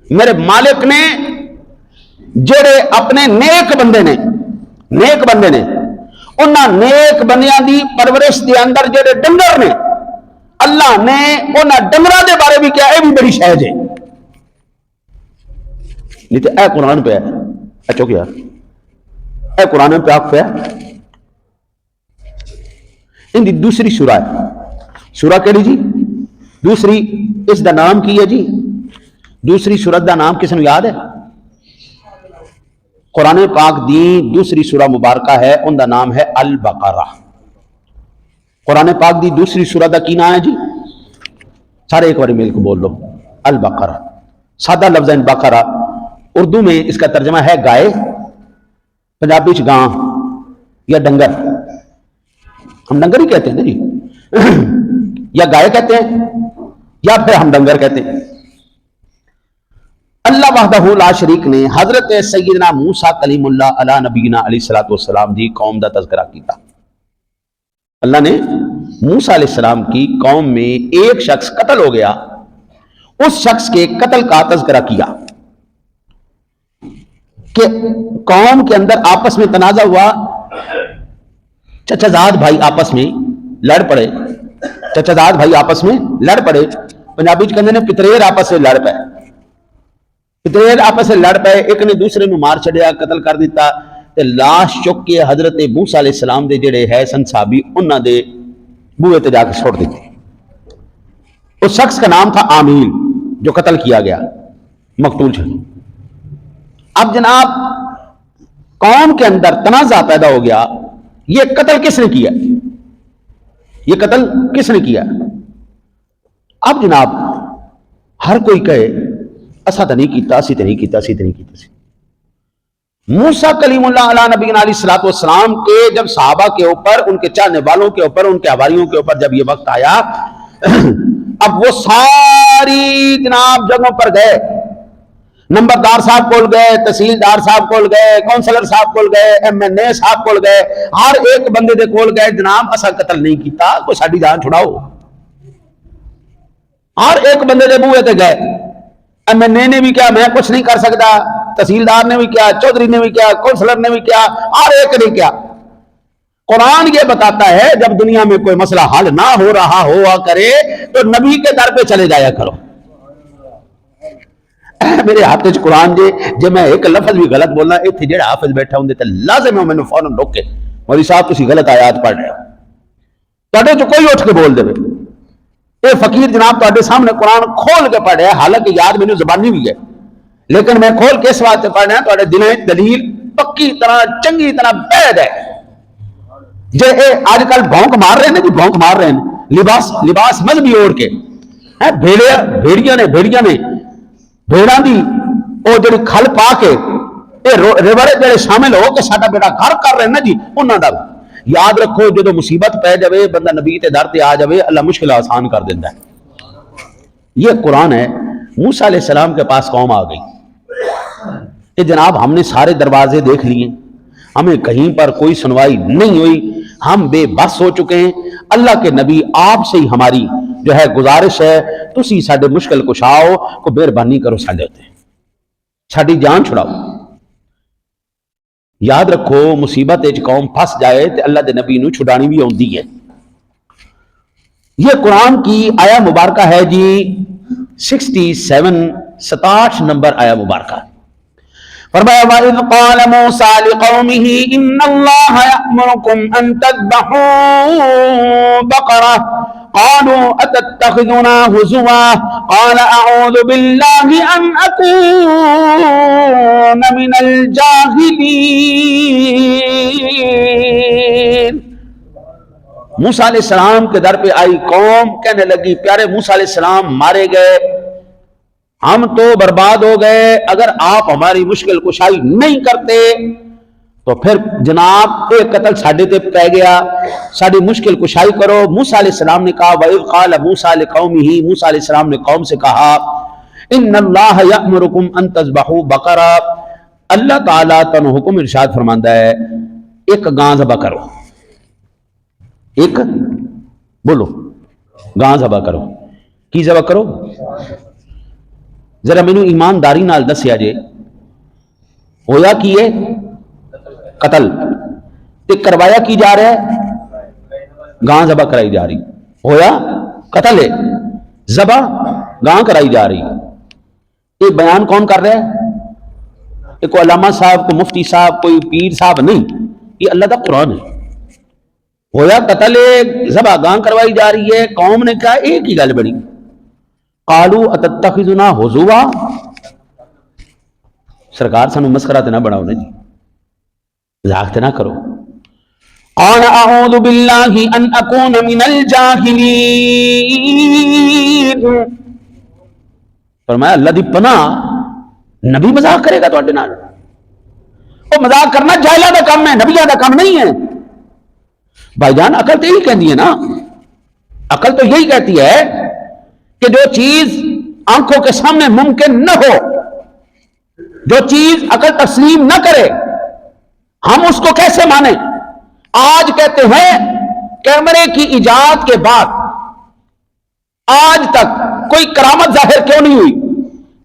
میرے مالک نے جڑے اپنے نیک بندے نے انہاں نیک بندیاں دی پرورش دے اندر جڑے ڈنگر نے، اللہ نے انہاں ڈنگراں دے بارے بھی کیا، اے بھی بڑی شے ہے۔ نہیں تو اے قرآن پہ ہے، اچھو کیا اے قرآن پہ آپ پہ ہے۔ ان دی دوسری سورہ ہے. سورہ کہڑی جی؟ دوسری. اس دا نام کی ہے جی؟ دوسری سورت دا نام کس نے یاد ہے؟ قرآن پاک دی دوسری سورہ مبارکہ ہے، ان دا نام ہے البقرہ. قرآن پاک دی دوسری سورہ دا کی نام ہے جی؟ سارے ایک بار مل کے بول لو. البقرہ. سادہ لفظ ہے بقرہ. اردو میں اس کا ترجمہ ہے گائے، پنجابی چ گاں یا ڈنگر. ہم ڈنگر ہی کہتے ہیں نا جی، یا گائے کہتے ہیں یا پھر ہم ڈنگر کہتے ہیں. اللہ وحدہ لا شریک نے حضرت سیدنا موسیٰ کلیم اللہ علی نبینا علیہ الصلوۃ والسلام دی قوم دا تذکرہ کیتا. اللہ نے موسیٰ علیہ السلام کی قوم میں ایک شخص قتل ہو گیا، اس شخص کے قتل کا تذکرہ کیا کہ قوم کے اندر آپس میں تنازع ہوا، چچا زاد بھائی آپس میں لڑ پڑے. چچا زاد بھائی آپس میں لڑ پڑے. پنجابی کہتے ہیں پتریر آپس سے لڑ پے. پتریر آپس سے لڑ پے، ایک نے دوسرے نو مار چھڑیا، قتل کر دیتا. تے لاش چک کے حضرت موسیٰ علیہ السلام دے جڑے ہے سن صحابی، انہاں دے بوئے تے جا کے چھوڑ دیتے. اس شخص کا نام تھا عامیل جو قتل کیا گیا، مقتول چھڑ. اب جناب قوم کے اندر تنازع پیدا ہو گیا، یہ قتل کس نے کیا؟ یہ قتل کس نے کیا؟ اب جناب ہر کوئی کہے اسا تو نہیں کیتا، اسی تو نہیں کیتا، اسی تو نہیں کیتا. موسیٰ کلیم اللہ علیہ نبینا علیہ الصلوۃ والسلام کے جب صحابہ کے اوپر، ان کے چاہنے والوں کے اوپر، ان کے حواریوں کے اوپر جب یہ وقت آیا، اب وہ ساری جناب جگہوں پر گئے. نمبردار صاحب کول گئے، تحصیلدار صاحب کول گئے، کونسلر صاحب کول گئے، ایم این اے صاحب کول گئے، ہر ایک بندے دے کول گئے. جناب اسا قتل نہیں کیتا، کوئی ساڈی جان چھڑاؤ. ہر ایک بندے دے بوئے تے گئے. ایم این اے نے بھی کیا، میں کچھ نہیں کر سکتا. تحصیلدار نے بھی کیا، چودھری نے بھی کیا، کونسلر نے بھی کیا، ہر ایک نے کیا. قرآن یہ بتاتا ہے جب دنیا میں کوئی مسئلہ حل نہ ہو رہا ہوا کرے تو نبی کے در پہ چلے جایا کرو. میرے ہاتھ وچ قرآن جے میں ایک لفظ بھی غلط بولنا، ایتھے جڑا حافظ بیٹھا ہوندے تے لازم ہے مینوں فوراً روک کے مولوی صاحب تسی غلط آیات پڑھ رہے ہو. تواڈے چ کوئی اٹھ کے بول دے، اے فقیر جناب تواڈے سامنے قرآن کھول کے پڑھ رہا ہے، حالانکہ یاد مینوں زبانی بھی ہے، لیکن میں کھول کے اس واسطے پڑھ رہا ہوں تواڈے دلیں وچ دلیل پکی طرح چنگی طرح بیٹھ ہے. جے اے آج کل بھونک مار رہے ہیں کہ بھونک مار رہے ہیں لباس مذہبی اوڑھ کے، بھیڑیاں نے بھیڑاں دی او جڑی کھل پا کے اے ریوڑے جڑے شامل ہو کے ساڈا بیٹا گھر کر رہے ہیں نا جی، انہاں دا یاد رکھو جدو مصیبت پہ جاوے بندہ نبی تے در تے آ جاوے اللہ مشکل آسان کر دیتا ہے. یہ قرآن ہے. موسیٰ علیہ السلام کے پاس قوم آ گئی کہ جناب ہم نے سارے دروازے دیکھ لیے، ہمیں کہیں پر کوئی سنوائی نہیں ہوئی، ہم بے بس ہو چکے ہیں. اللہ کے نبی آپ سے ہی ہماری جو ہے گزارش ہے، تسی ساڈے مشکل کشاؤ کو مہربانی کرو، ساڈی جان چھڑاؤ. یاد رکھو مصیبت وچ قوم پھس جائے تے اللہ دے نبی نو چھڑانی بھی ہوندی ہے. یہ قرآن کی آیا مبارکہ ہے جی 67 نمبر آیا مبارکہ. فرمایا وَإِذْ قَالَ مُوسَىٰ لِقَوْمِهِ إِنَّ اللَّهَ يَأْمُرُكُمْ أَن تَذْبَحُوا بَقَرَةً قَالُوا أَتَتَّخِذُنَا هُزُوًا قَالَ أَعُوذُ بِاللَّهِ أَنْ أَكُونَ مِنَ الْجَاهِلِينَ. موسیٰ علیہ السلام کے در پہ آئی قوم، کہنے لگی پیارے موسیٰ علیہ السلام مارے گئے، ہم تو برباد ہو گئے، اگر آپ ہماری مشکل کشائی نہیں کرتے تو پھر جناب ایک قتل ساڈے تے پہ گیا، ساڈی مشکل کشائی کرو. موسیٰ علیہ السلام نے کہا وَإِذْ قَالَ مُوسَىٰ لِقَوْمِهِ، موسیٰ علیہ السلام نے قوم سے کہا إِنَّ اللَّهَ يَأْمُرُكُمْ أَن تَذْبَحُوا بَقَرَةً، اللہ تعالیٰ تنو حکم ارشاد فرماندا ہے ایک گاں ذبح کرو. ایک بولو گاں ذبح کرو. کی ذبح کرو؟ ذرا مینوں ایمانداری نال دسیا جے ہویا کی ہے؟ قتل. تے کروایا کی جا رہا ہے؟ گاں ذبح کرائی جا رہی. ہویا قتل ہے، ذبح گاں کرائی جا رہی. یہ بیان کون کر رہا ہے؟ یہ کوئی علامہ صاحب، کوئی مفتی صاحب، کوئی پیر صاحب نہیں، یہ اللہ دا قرآن ہے. ہویا قتل ذبح گاں کروائی جا رہی ہے. قوم نے کہا ایک ہی گل بڑی, قالو اتتخذنا ہزوا, سرکار سانو مسخرہ تے نہ بناؤ نا جی, مذاق تے نہ کرو. قال اعوذ باللہ ان اکون من الجاہلین, فرمایا اللہ دی پناہ, نبی مذاق کرے گا تواڈے نال؟ وہ مذاق کرنا جاہلاں دا کام ہے, نبیاں دا کام نہیں ہے. بھائی جان عقل تو یہی کہتی ہے نا, عقل تو یہی کہتی ہے کہ جو چیز آنکھوں کے سامنے ممکن نہ ہو, جو چیز عقل تسلیم نہ کرے, ہم اس کو کیسے مانیں؟ آج کہتے ہیں کیمرے کی ایجاد کے بعد آج تک کوئی کرامت ظاہر کیوں نہیں ہوئی؟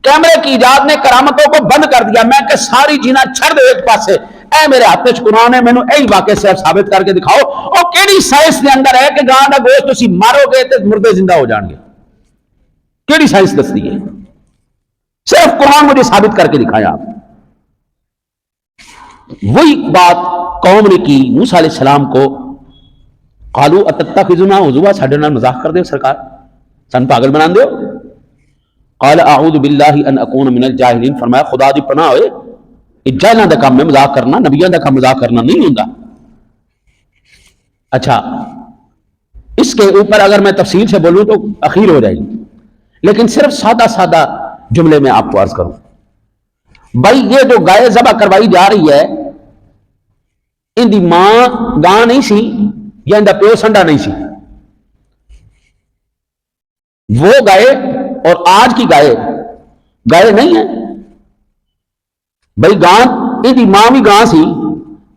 کیمرے کی ایجاد نے کرامتوں کو بند کر دیا. میں کہ ساری جینا چھڑ دے ایک پاسے, اے میرے ہاتھ وچ قرآن ہے, مینوں یہی واقعے سے ثابت کر کے دکھاؤ. اور کیڑی سائنس دے اندر ہے کہ گاں دا گوشت تسی مارو گے تے مردے زندہ ہو جان گے؟ کیڑی سائنس دستی ہے؟ صرف قرآن مجھے ثابت کر کے دکھایا. آپ وہی بات قوم نے کی موسیٰ علیہ السلام کو, قالو اتتخذنا ہزوا, ساڈے نال مذاق کر دیو سرکار, سن پاگل بنا دیو. قال اعوذ باللہ ان اکون من الجاہلین, فرمایا خدا دی پناہ ہوئے, یہ جاہلاں دا کام ہے مذاق کرنا, نبیاں دا کام مذاق کرنا نہیں ہوندا. اچھا اس کے اوپر اگر میں تفصیل سے بولوں تو اخیر ہو جائے گی, لیکن صرف سادہ سادہ جملے میں آپ کو عرض کروں. بھائی یہ جو گائے ذبح کروائی جا رہی ہے, ان دی ماں گاں نہیں سی یا ان دا پیو سنڈا نہیں سی؟ وہ گائے اور آج کی گائے گائے نہیں ہے. بھائی گاں, ان دی ماں بھی گاں سی,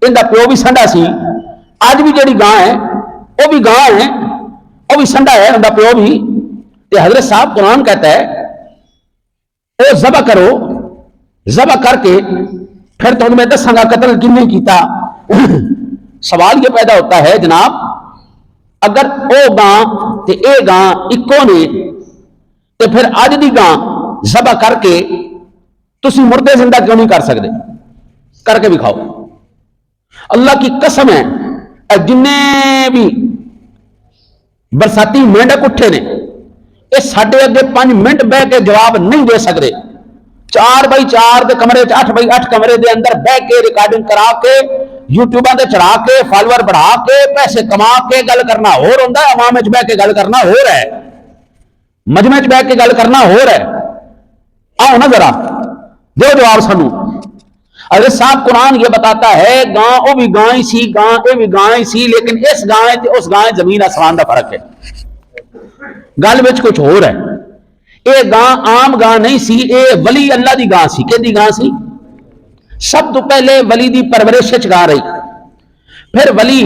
ان دا پیو بھی سنڈا سی. آج بھی جڑی گاں ہے وہ بھی گاں ہے, وہ بھی سنڈا ہے, ان دا پیو بھی. تے حضرت صاحب قرآن کہتا ہے او ذبح کرو, ذبح کر کے پھر تو میں دساں گا قتل کن نے کیتا. سوال یہ پیدا ہوتا ہے جناب, اگر او گاں تے اے گاں اکو نے, تے پھر اج دی گاں ذبح کر کے تسی مردے زندہ کیوں نہیں کر سکتے؟ کر کے دکھاؤ. اللہ کی قسم ہے جنے بھی برساتی مینڈک اٹھے نے, یہ ساڈے اگے 5 منٹ بہ کے جواب نہیں دے سکتے. 4x4 دے کمرے 8x8 کمرے دے اندر بہ کے ریکارڈنگ کرا کے یوٹیوباں تے چڑھا کے فالوور بڑھا کے پیسے کما کے گل کرنا ہور ہوندا ہے, عوام وچ بہ کے گل کرنا ہور ہے, مجمع وچ بہ کے گل کرنا ہور ہے. آؤ نا ذرا دو جواب سانو. حضرت صاحب قرآن یہ بتاتا ہے گاں او بھی گاں ہی سی, گاں اے بھی گاں ہی سی, لیکن اس گاں تے اس گاں زمین آسمان دا فرق ہے, گل وچ کچھ ہور ہے. اے گاں عام گاں نہیں سی, اے ولی اللہ دی گاں سی. کہ دی گاں سی؟ سب تو پہلے ولی دی پرورش وچ گاں رہی, پھر ولی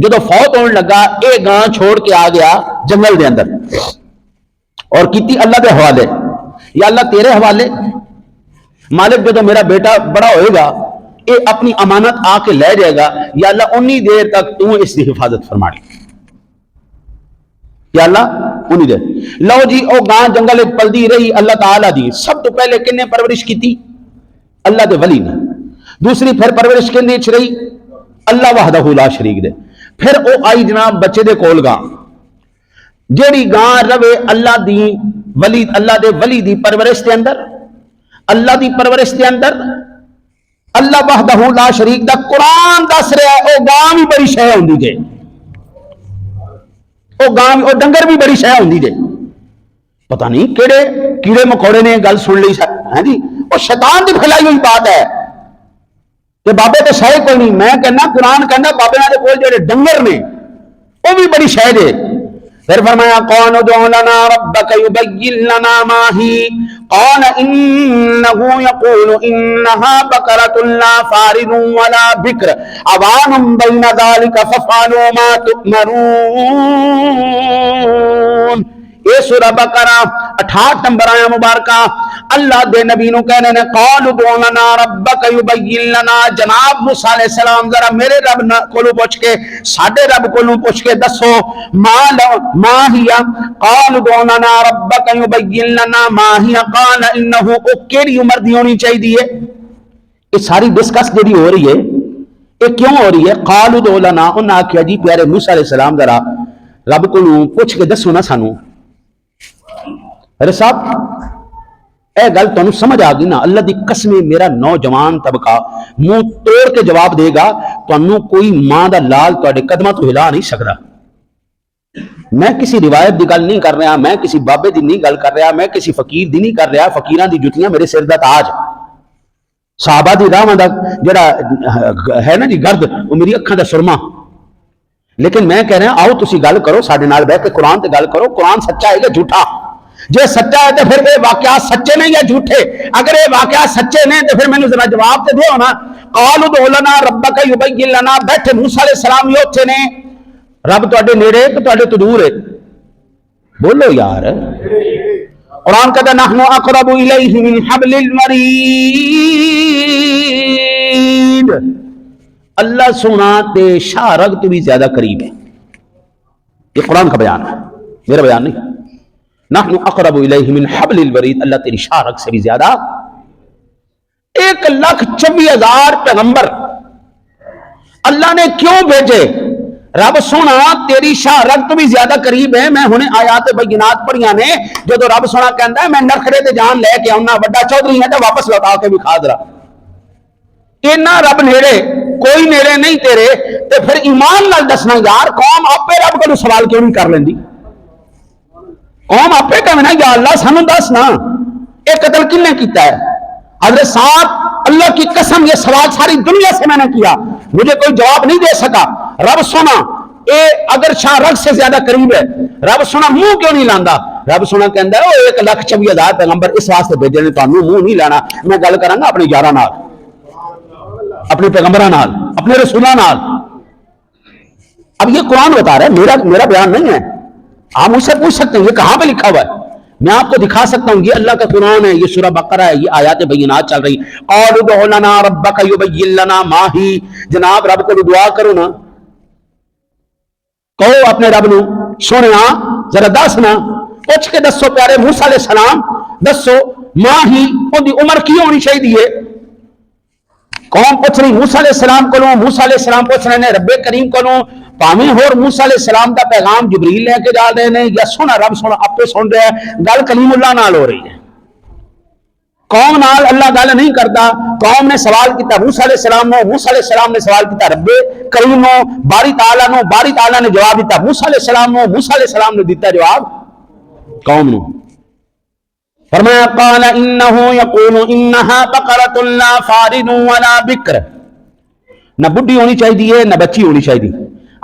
جدو فوت ہونے لگا اے گاں چھوڑ کے آ گیا جنگل دے اندر اور کیتی اللہ دے حوالے, یا اللہ تیرے حوالے مالک, جدو میرا بیٹا بڑا ہوئے گا اے اپنی امانت آ کے لے جائے گا, یا اللہ انی دیر تک تو اس کی حفاظت فرما لی, یا اللہ انی دیر. لو جی او گاں جنگل پلدی رہی اللہ تعالیٰ دی. سب تو پہلے کنے پرورش کی تھی؟ اللہ دے ولی نے. دوسری پھر پرورش کنے چ رہی؟ اللہ وحدہ لا شریک دے. پھر او آئی جناب بچے دے کول گاں, جیڑی گاں روے اللہ دی ولی, اللہ دے ولی دی پرورش دے اندر, اللہ دی پرورش دے اندر, اللہ وحدہ لا شریک دا قرآن دس رہا ہے او گاں بھی بڑی شے ہوندی جے, او گاں او ڈنگر بھی بڑی شے ہوندی جے. پتہ نہیں کیڑے کیڑے مکوڑے نے گل سن لی ہے جی, وہ شیطان دی پھیلائی ہوئی بات ہے کہ بابے تے شے کوئی نہیں. میں کہنا قرآن کہنا بابے دے کول جڑے ڈنگر نے وہ بھی بڑی شے جے. پھر فرمایا قال ادع لنا ربک یبین لنا ما ہی, قال انه یقول انها بقرۃ لا فارض ولا بکر عوان بین ذلک فافعلوا ما تؤمرون. یہ سورہ بقرہ 68 نمبر آیا مبارکہ. اللہ دے نبی نو کہنے نے قال ادع لنا ربک یبین لنا, جناب موسیٰ علیہ السلام ذرا میرے رب کولوں پوچھ کے, ساڈے رب کولوں پوچھ کے دسو ما ہی. قال ادع لنا ربک یبین لنا ما ہی, قال انه او کیڑی عمر دی ہونی چاہیے. یہ ساری ڈسکس جڑی ہو رہی ہے یہ کیوں ہو رہی ہے؟ قالوا ادع لنا، انہاں آکھیا جی پیارے موسیٰ علیہ السلام ذرا رب کو پوچھ کے دسو نا سانو۔ ارے صاحب اے گل تانوں سمجھ آ گئی نا؟ اللہ دی قسم میرا نوجوان طبقہ منہ توڑ کے جواب دے گا، تانوں کوئی ماں دا لال تواڈے قدماں تو ہلا نہیں سکدا۔ میں کسی روایت دی گل نہیں کر رہا، میں کسی بابے دی نہیں گل کر رہا، میں کسی فقیر دی نہیں کر رہا۔ فقیراں دی جتیاں میرے سر دا تاج، صحابہ دی راہاں دا جڑا ہے نا جی گرد، وہ میری اکھاں دا سرما۔ لیکن میں کہہ رہا آؤ تسی گل کرو ساڈے نال بیٹھ کے، قرآن تے گل کرو، قرآن سچا ہے یا جھوٹا؟ جے سچا ہے تو پھر یہ واقعات سچے نہیں یا جھوٹے؟ اگر یہ واقعات سچے نہیں تو پھر مینوں ذرا جواب تے دیو نا۔ قالوا ادع لنا ربک یبین لنا، بیٹھے موسیٰ علیہ السلام یہ اوتھے نے، رب تواڈے نیڑے کہ تواڈے تو دور ہے؟ بولو یار۔ قرآن کہتا نحن اقرب الیہ من حبل الورید، اللہ سونا تے شاہ رگ تو بھی زیادہ قریب ہے۔ یہ قرآن کا بیان ہے، میرا بیان نہیں۔ نحن اقرب الیہ من حبل الورید، اللہ تیری شاہ رگ سے بھی زیادہ۔ 1,24,000 پیغمبر اللہ نے کیوں بھیجے؟ رب سونا تیری شاہ رگ تو بھی زیادہ قریب ہے۔ میں ہنے آیات بینات پڑھیاں نے، جو رب سونا کہندا ہے میں نرخڑے تے جان لے کے آؤنا، بڑا چودھری ہے تے واپس لوٹا کے بھی کھا درا۔ اینا رب نیڑے، کوئی نیڑے نہیں تیرے، تے پھر ایمان نال دسنا یار، قوم آپے رب کو سوال کیوں نہیں کر لیندی؟ قوم آپے کہنا نا یا اللہ سانو دس نا، یہ قتل کن نے کیتا ہے؟ حضرت صاحب اللہ کی قسم یہ سوال ساری دنیا سے میں نے کیا، مجھے کوئی جواب نہیں دے سکا۔ رب سونا اے اگر شاہ رگ سے زیادہ قریب ہے، رب سونا منہ کیوں نہیں لاندا؟ رب سونا کہندا ہے او 1,24,000 پیغمبر اس واسطے بھیجے نے، تانوں منہ نہیں لانا۔ میں گل کراں گا اپنے یاراں نال، اپنے پیغمبراں نال، اپنے رسولاں نال۔ اب یہ قرآن بتا رہا ہے، میرا بیان نہیں ہے۔ آپ مجھ سے پوچھ سکتے ہیں یہ کہاں پہ لکھا ہوا ہے، میں آپ کو دکھا سکتا ہوں، یہ اللہ کا قرآن ہے، یہ سورہ بقرہ ہے، یہ آیات بینات چل رہی۔ قالوا ادع لنا ربک یبین لنا ما ہی، جناب رب کو دعا کرو نا، کہو اپنے رب نو سونے ذرا دسنا، پوچھ کے دسو پیارے موسیٰ علیہ السلام، دسو ماں ہی ان دی عمر کی ہونی چاہیے؟ قوم پوچھ رہی موسیٰ علیہ السلام کو، موسیٰ علیہ السلام پوچھ رہے ہیں رب کریم کو، پاویں ہور موسیٰ علیہ السلام کا پیغام جبریل لے کے جا رہے ہیں یا سونا رب سونا آپ سن رہے ہیں، گل کلیم اللہ نال ہو رہی ہے۔ قوم نال اللہ گل نہیں کرتا۔ قوم نے سوال کیتا موسیٰ علیہ السلام نو، موسیٰ علیہ السلام نے سوال کیتا رب کریم نو، باری تعالیٰ نو، باری تعالیٰ نے جواب دیتا موسیٰ علیہ السلام نو، موسیٰ علیہ السلام نے دیتا جواب قوم نو۔ فرمایا قال انه يقول انها بقرة لا فارض ولا بکر، نہ بڈھی ہونی چاہیے نہ بچی ہونی چاہیے۔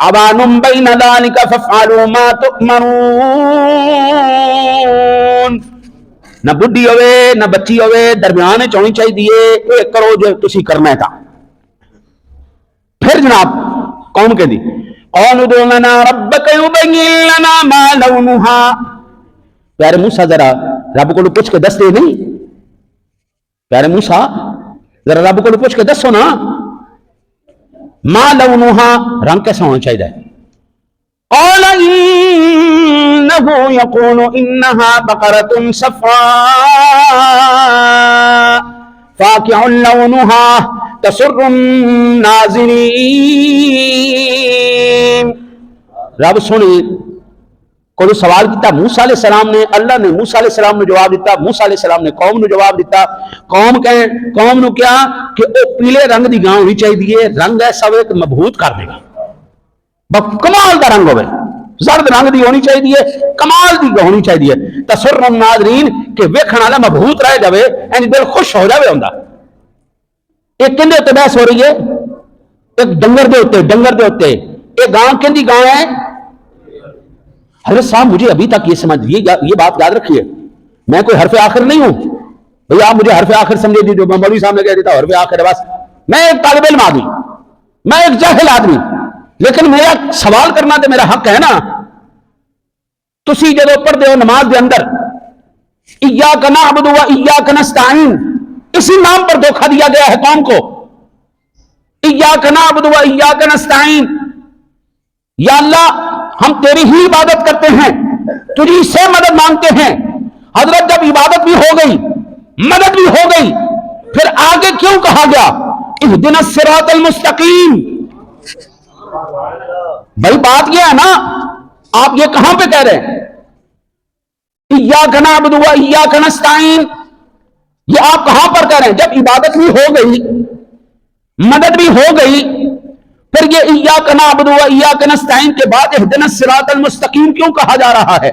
عوان بین ذلک فافعلوا ما تؤمرون، نہ بڈھی ہوئے نہ بچی ہوئے، درمیان ہونی چاہیے، یہ کرو جو تسی کرنا ہے۔ تھا پھر جناب قوم کہ دی قالوا ادع لنا ربک یبین لنا ما لونها، پیارے موسیٰ ذرا رب کو پوچھ کے دس دے نہیں، پیارے موسیٰ ذرا رب کو پوچھ کے دسو نا ما لونها، رنگ کیسا ہونا چاہیے؟ قال انه يقول انها بقرة صفراء فاقع لونها تسر الناظرین۔ رب سنی کو سوال کیتا موسیٰ علیہ السلام نے، اللہ نے موسیٰ علیہ السلام نے جواب دیتا، موسیٰ علیہ السلام نے قوم نے جواب دیتا۔ قوم نو کیا کہ او پیلے رنگ دی گاں ہونی چاہیے، رنگ ایسا ہوئے کہ مبہوت کر دے گا، کمال دا رنگ ہوئے، زرد رنگ دی ہونی چاہیے، کمال دی ہونی چاہیے، تسر الناظرین کہ ویکھن والا مبہوت رہ جاوے، یعنی دل خوش ہو جاوے ہوندا۔ ایک کندے تے بحث ہو رہی ہے، ایک ڈنگر دے ہوتے، ایک گاں کندی گاں ہے؟ حضرت صاحب مجھے ابھی تک یہ سمجھ یہ بات یاد رکھیے، میں کوئی حرف آخر نہیں ہوں بھئی، آپ مجھے حرف آخر سمجھے دی جو مولوی صاحب نے کہہ دیتا حرف آخر ہے بس۔ میں ایک طالب علم آدمی، میں ایک جاہل آدمی، لیکن میرا سوال کرنا تو میرا حق ہے نا۔ تسی جدو پڑھ دے ہو نماز دے اندر ایاک نعبد و ایاک نستعین، اسی نام پر دھوکہ دیا گیا ہے قوم کو۔ ایاک نعبد و ایاک نستعین، یا اللہ ہم تیری ہی عبادت کرتے ہیں، تجھی سے مدد مانگتے ہیں۔ حضرت جب عبادت بھی ہو گئی، مدد بھی ہو گئی، پھر آگے کیوں کہا گیا اہدنا الصراط المستقیم. بھائی بات یہ ہے نا، آپ یہ کہاں پہ کہہ رہے ہیں ایاک نعبد و ایاک نستعین؟ یہ آپ کہاں پر کہہ رہے ہیں؟ جب عبادت بھی ہو گئی، مدد بھی ہو گئی، پھر یہ ایاک نعبد و ایاک نستعین کے بعد اہدنا الصراط المستقیم کیوں کہا جا رہا ہے؟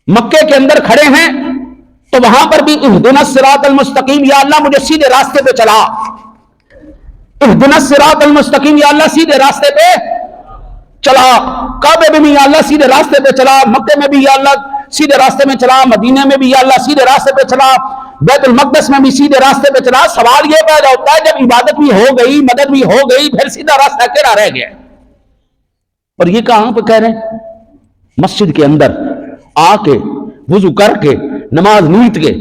مکے کے اندر کھڑے ہیں تو وہاں پر بھی اہدنا الصراط المستقیم، یا اللہ مجھے سیدھے راستے پہ چلا. اہدنا الصراط المستقیم، یا اللہ سیدھے راستے پہ چلا. کعبے میں بھی یا اللہ سیدھے راستے پہ چلا، مکے میں بھی یا اللہ سیدھے راستے میں چلا، مدینے میں بھی یا اللہ سیدھے راستے پہ چلا، بیت المقدس میں بھی سیدھے راستے پہ چلا. سوال یہ پیدا ہوتا ہے جب عبادت بھی ہو گئی، مدد بھی ہو گئی، پھر سیدھا راستہ کیڑا رہ گیا؟ اور یہ کہاں پہ کہہ رہے ہیں؟ مسجد کے اندر آ کے وضو کر کے نماز نیت کے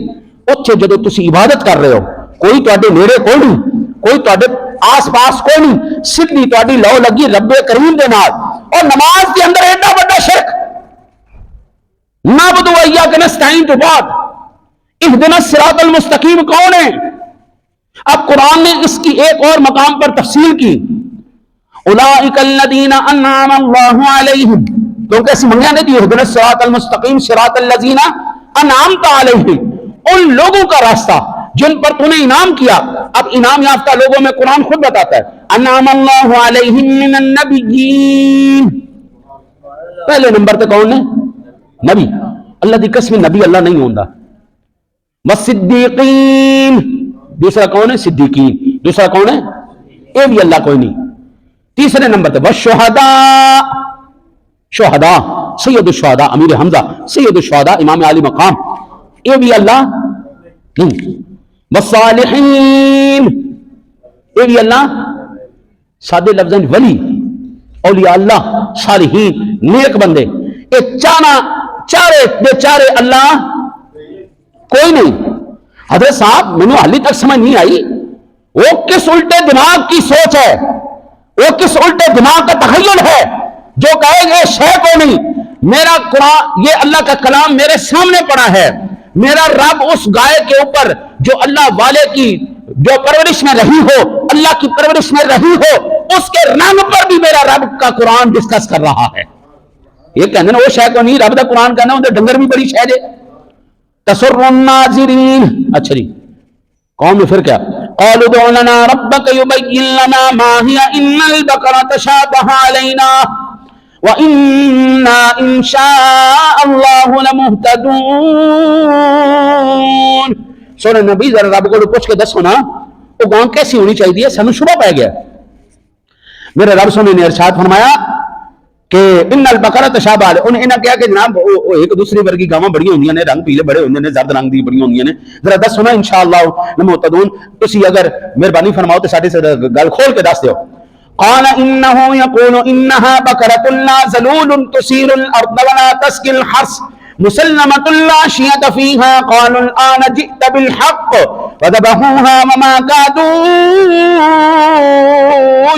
اچھے جدو تسی عبادت کر رہے ہو، کوئی تواڈے نیڑے کوئی نہیں، کوئی تواڈے آس پاس کوئی نہیں، سیدھی تواڈی لو لگی رب کریم دے نال. اور نماز کے اندر ایڈا بڑا شرک، نعبد و ایاک نستعین تو بعد اہدنا الصراط المستقیم کون ہے؟ اب قرآن نے اس کی ایک اور مقام پر تفصیل کی، اولئک الذین انعم اللہ علیہم. تو کیسی منگیا نے دی اہدنا الصراط المستقیم صراط الذین انعمت علیہم، ان لوگوں کا راستہ جن پر تو نے انعام کیا. اب انعام یافتہ لوگوں میں قرآن خود بتاتا ہے انعم اللہ علیہم من النبیین. پہلے نمبر پہ کون ہے؟ نبی. اللہ دی قسم نبی اللہ نہیں ہوندا. والصدیقین، دوسرا کون ہے؟ صدیقین. دوسرا کون ہے؟ اے بھی اللہ کوئی نہیں. تیسرے نمبر پہ والشہداء، شہداء سید الشہداء امیر حمزہ سید الشہداء امام عالی مقام، اے بھی اللہ نہیں. والصالحین، اے بھی اللہ سادے لفظاً ولی، اولیاء اللہ، صالحین، نیک بندے. اے چارے بے چارے اللہ کوئی نہیں. حضرت صاحب مینوں حالی تک سمجھ نہیں آئی، وہ کس الٹے دماغ کی سوچ ہے، وہ کس الٹے دماغ کا تخیل ہے جو کہے گے شے کو نہیں. میرا قرآن، یہ اللہ کا کلام میرے سامنے پڑا ہے. میرا رب اس گائے کے اوپر جو اللہ والے کی جو پرورش میں رہی ہو، اللہ کی پرورش میں رہی ہو، اس کے رنگ پر بھی میرا رب کا قرآن ڈسکس کر رہا ہے. یہ کہنے نا وہ شے کو نہیں، رب دا قرآن کہنا وہ ڈنگر بھی بڑی شے دے. تسر الناظرین. اچھا جی قوم میں پھر کیا؟ قالوا ادع لنا ربك يبين لنا ما هي ان البقرة تشابه علينا وإنا إن شاء الله لمهتدون. سونے نبی ذرا رب کو پوچھ کے دسو نا وہ گاؤں کیسی ہونی چاہیے، سانو شبہ پہ گیا. میرے رب سونے نے ارشاد فرمایا کہ ان البقرہ تشابہ علیہ، انہیں کہا کہ جناب ایک دوسری ورگی گاواں بڑی ہوندیاں نے، رنگ پیلے بڑے ہوندے نے، زرد رنگ دی بڑی ہوندیاں نے. ذرا دسو نا انشاءاللہ لمہتدون. تسی اگر مہربانی فرماؤ تو ساڈے گل کھول کے دس دیو. قال انه يقول انها بقرة لا ذلول تثير الارض ولا تسقي الحرث مسلمة لا شية فيها قالوا الآن جئت بالحق وذبحوها وما كادوا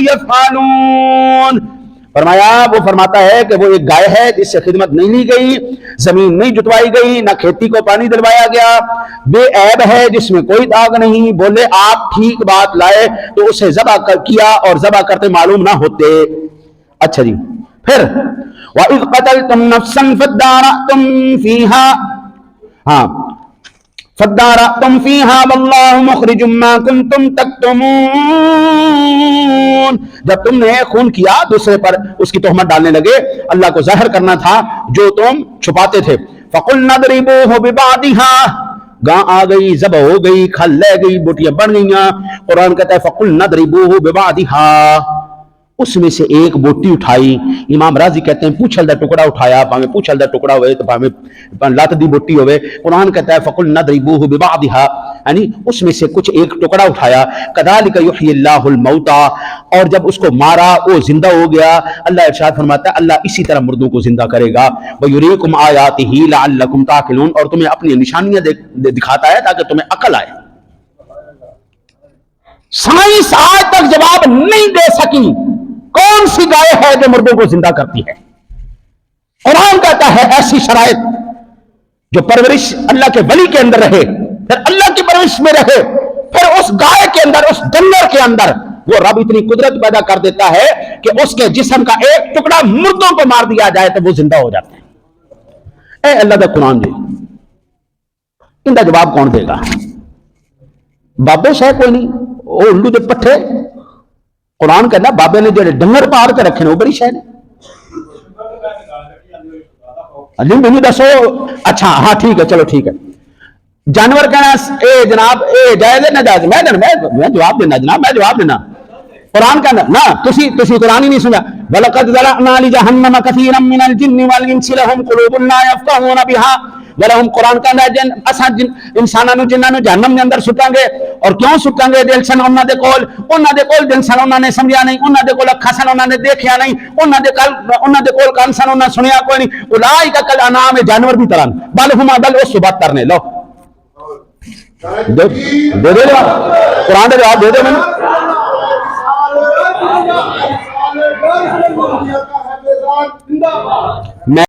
يفعلون. فرمایا وہ فرماتا ہے کہ وہ ایک گائے ہے جس سے خدمت نہیں لی گئی، زمین نہیں جتوائی گئی، نہ کھیتی کو پانی دلوایا گیا، بے عیب ہے جس میں کوئی داغ نہیں. بولے آپ ٹھیک بات لائے تو اسے ذبح کیا اور ذبح کرتے معلوم نہ ہوتے. اچھا جی پھر وَإِذْ قَتَلْتُمْ نَفْسًا فَادَّارَأْتُمْ فِيهَا، ہاں فَادَّارَأْتُمْ فِيهَا وَاللَّهُ مُخْرِجٌ مَا كُنْتُمْ تَكْتُمُونَ. جب تم نے خون کیا دوسرے پر اس کی تہمت ڈالنے لگے، اللہ کو ظاہر کرنا تھا جو تم چھپاتے تھے. فَقُلْنَا اضْرِبُوهُ بِبَعْضِهَا، گاں آ گئی، ذبح ہو گئی، کھل لے گئی، بوٹیاں بڑھ گئیاں. قرآن کہتا ہے فَقُلْنَا اضْرِبُوهُ بِبَعْضِهَا، اس میں سے ایک بوٹی اٹھائی. امام راضی کہتے ہیں پوچھل دا ٹکڑا اٹھایا، پاویں پوچھل دا ٹکڑا ہوئے تو پاویں لات دی بوٹی ہوئے. قرآن کہتا ہے فَقُلْنَا اضْرِبُوهُ بِبَعْضِهَا، یعنی اس میں سے کچھ ایک ٹکڑا اٹھایا. كَذَلِكَ يُحْيِي اللَّهُ الْمَوْتَى، اور جب اس کو مارا وہ زندہ ہو گیا. اللہ ارشاد فرماتا ہے اللہ اسی طرح مردوں کو زندہ کرے گا. وَيُرِيكُمْ آيَاتِهِ لَعَلَّكُمْ تَعْقِلُونَ، اور تمہیں اپنی نشانیاں دکھاتا ہے تاکہ تمہیں عقل آئے. سائنس آج تک جواب نہیں دے سکی کون سی گائے ہے جو مردوں کو زندہ کرتی ہے. قرآن کہتا ہے ایسی شرائط جو پرورش اللہ کے ولی کے اندر رہے، پھر اللہ کی پرورش میں رہے، پھر اس اس گائے کے اندر, اس جانور کے اندر وہ رب اتنی قدرت پیدا کر دیتا ہے کہ اس کے جسم کا ایک ٹکڑا مردوں کو مار دیا جائے تو وہ زندہ ہو جاتے ہیں. اے اللہ دا قرآن جی, ان کا جواب کون دے گا؟ بابے شہ کوئی نہیں, وہ الو دے پٹھے. قرآن کہنا بابے نے جڑے ڈنگر پار کے رکھے نے وہ بڑی شہ نے. مجھے دسو, اچھا ہاں ٹھیک ہے, چلو ٹھیک ہے. جانور کہنا اے جناب اے جائز ہے نہ جائز؟ میں جواب دینا جناب, میں جواب دینا. قرآن کہنا نہ تسی قرآن ہی نہیں سنا. وَلَقَدْ ذَرَأْنَا لِجَهَنَّمَ كَثِيرًا مِّنَ الْجِنِّ وَالْإِنسِ لَهُمْ قُلُوبٌ لَّا يَفْقَهُونَ بِهَا وَلَهُمْ قرآن کہنا اساں انساناں جنہاں جہنم دے اندر سٹاں گے. اور کیوں سٹاں گے؟ دل سن انہاں دے کول دل سن انہاں نے سمجھا نہیں, انہاں دے کول اکھاں سن انہاں نے دیکھیا نہیں, انہاں دے کول کان سن انہاں سنیا کوئی نہیں. اولئک کالانعام, جانور بھی طرح, بل ہم بل اس بات کرنے. لو دے دے قرآن دے جواب دے دے میں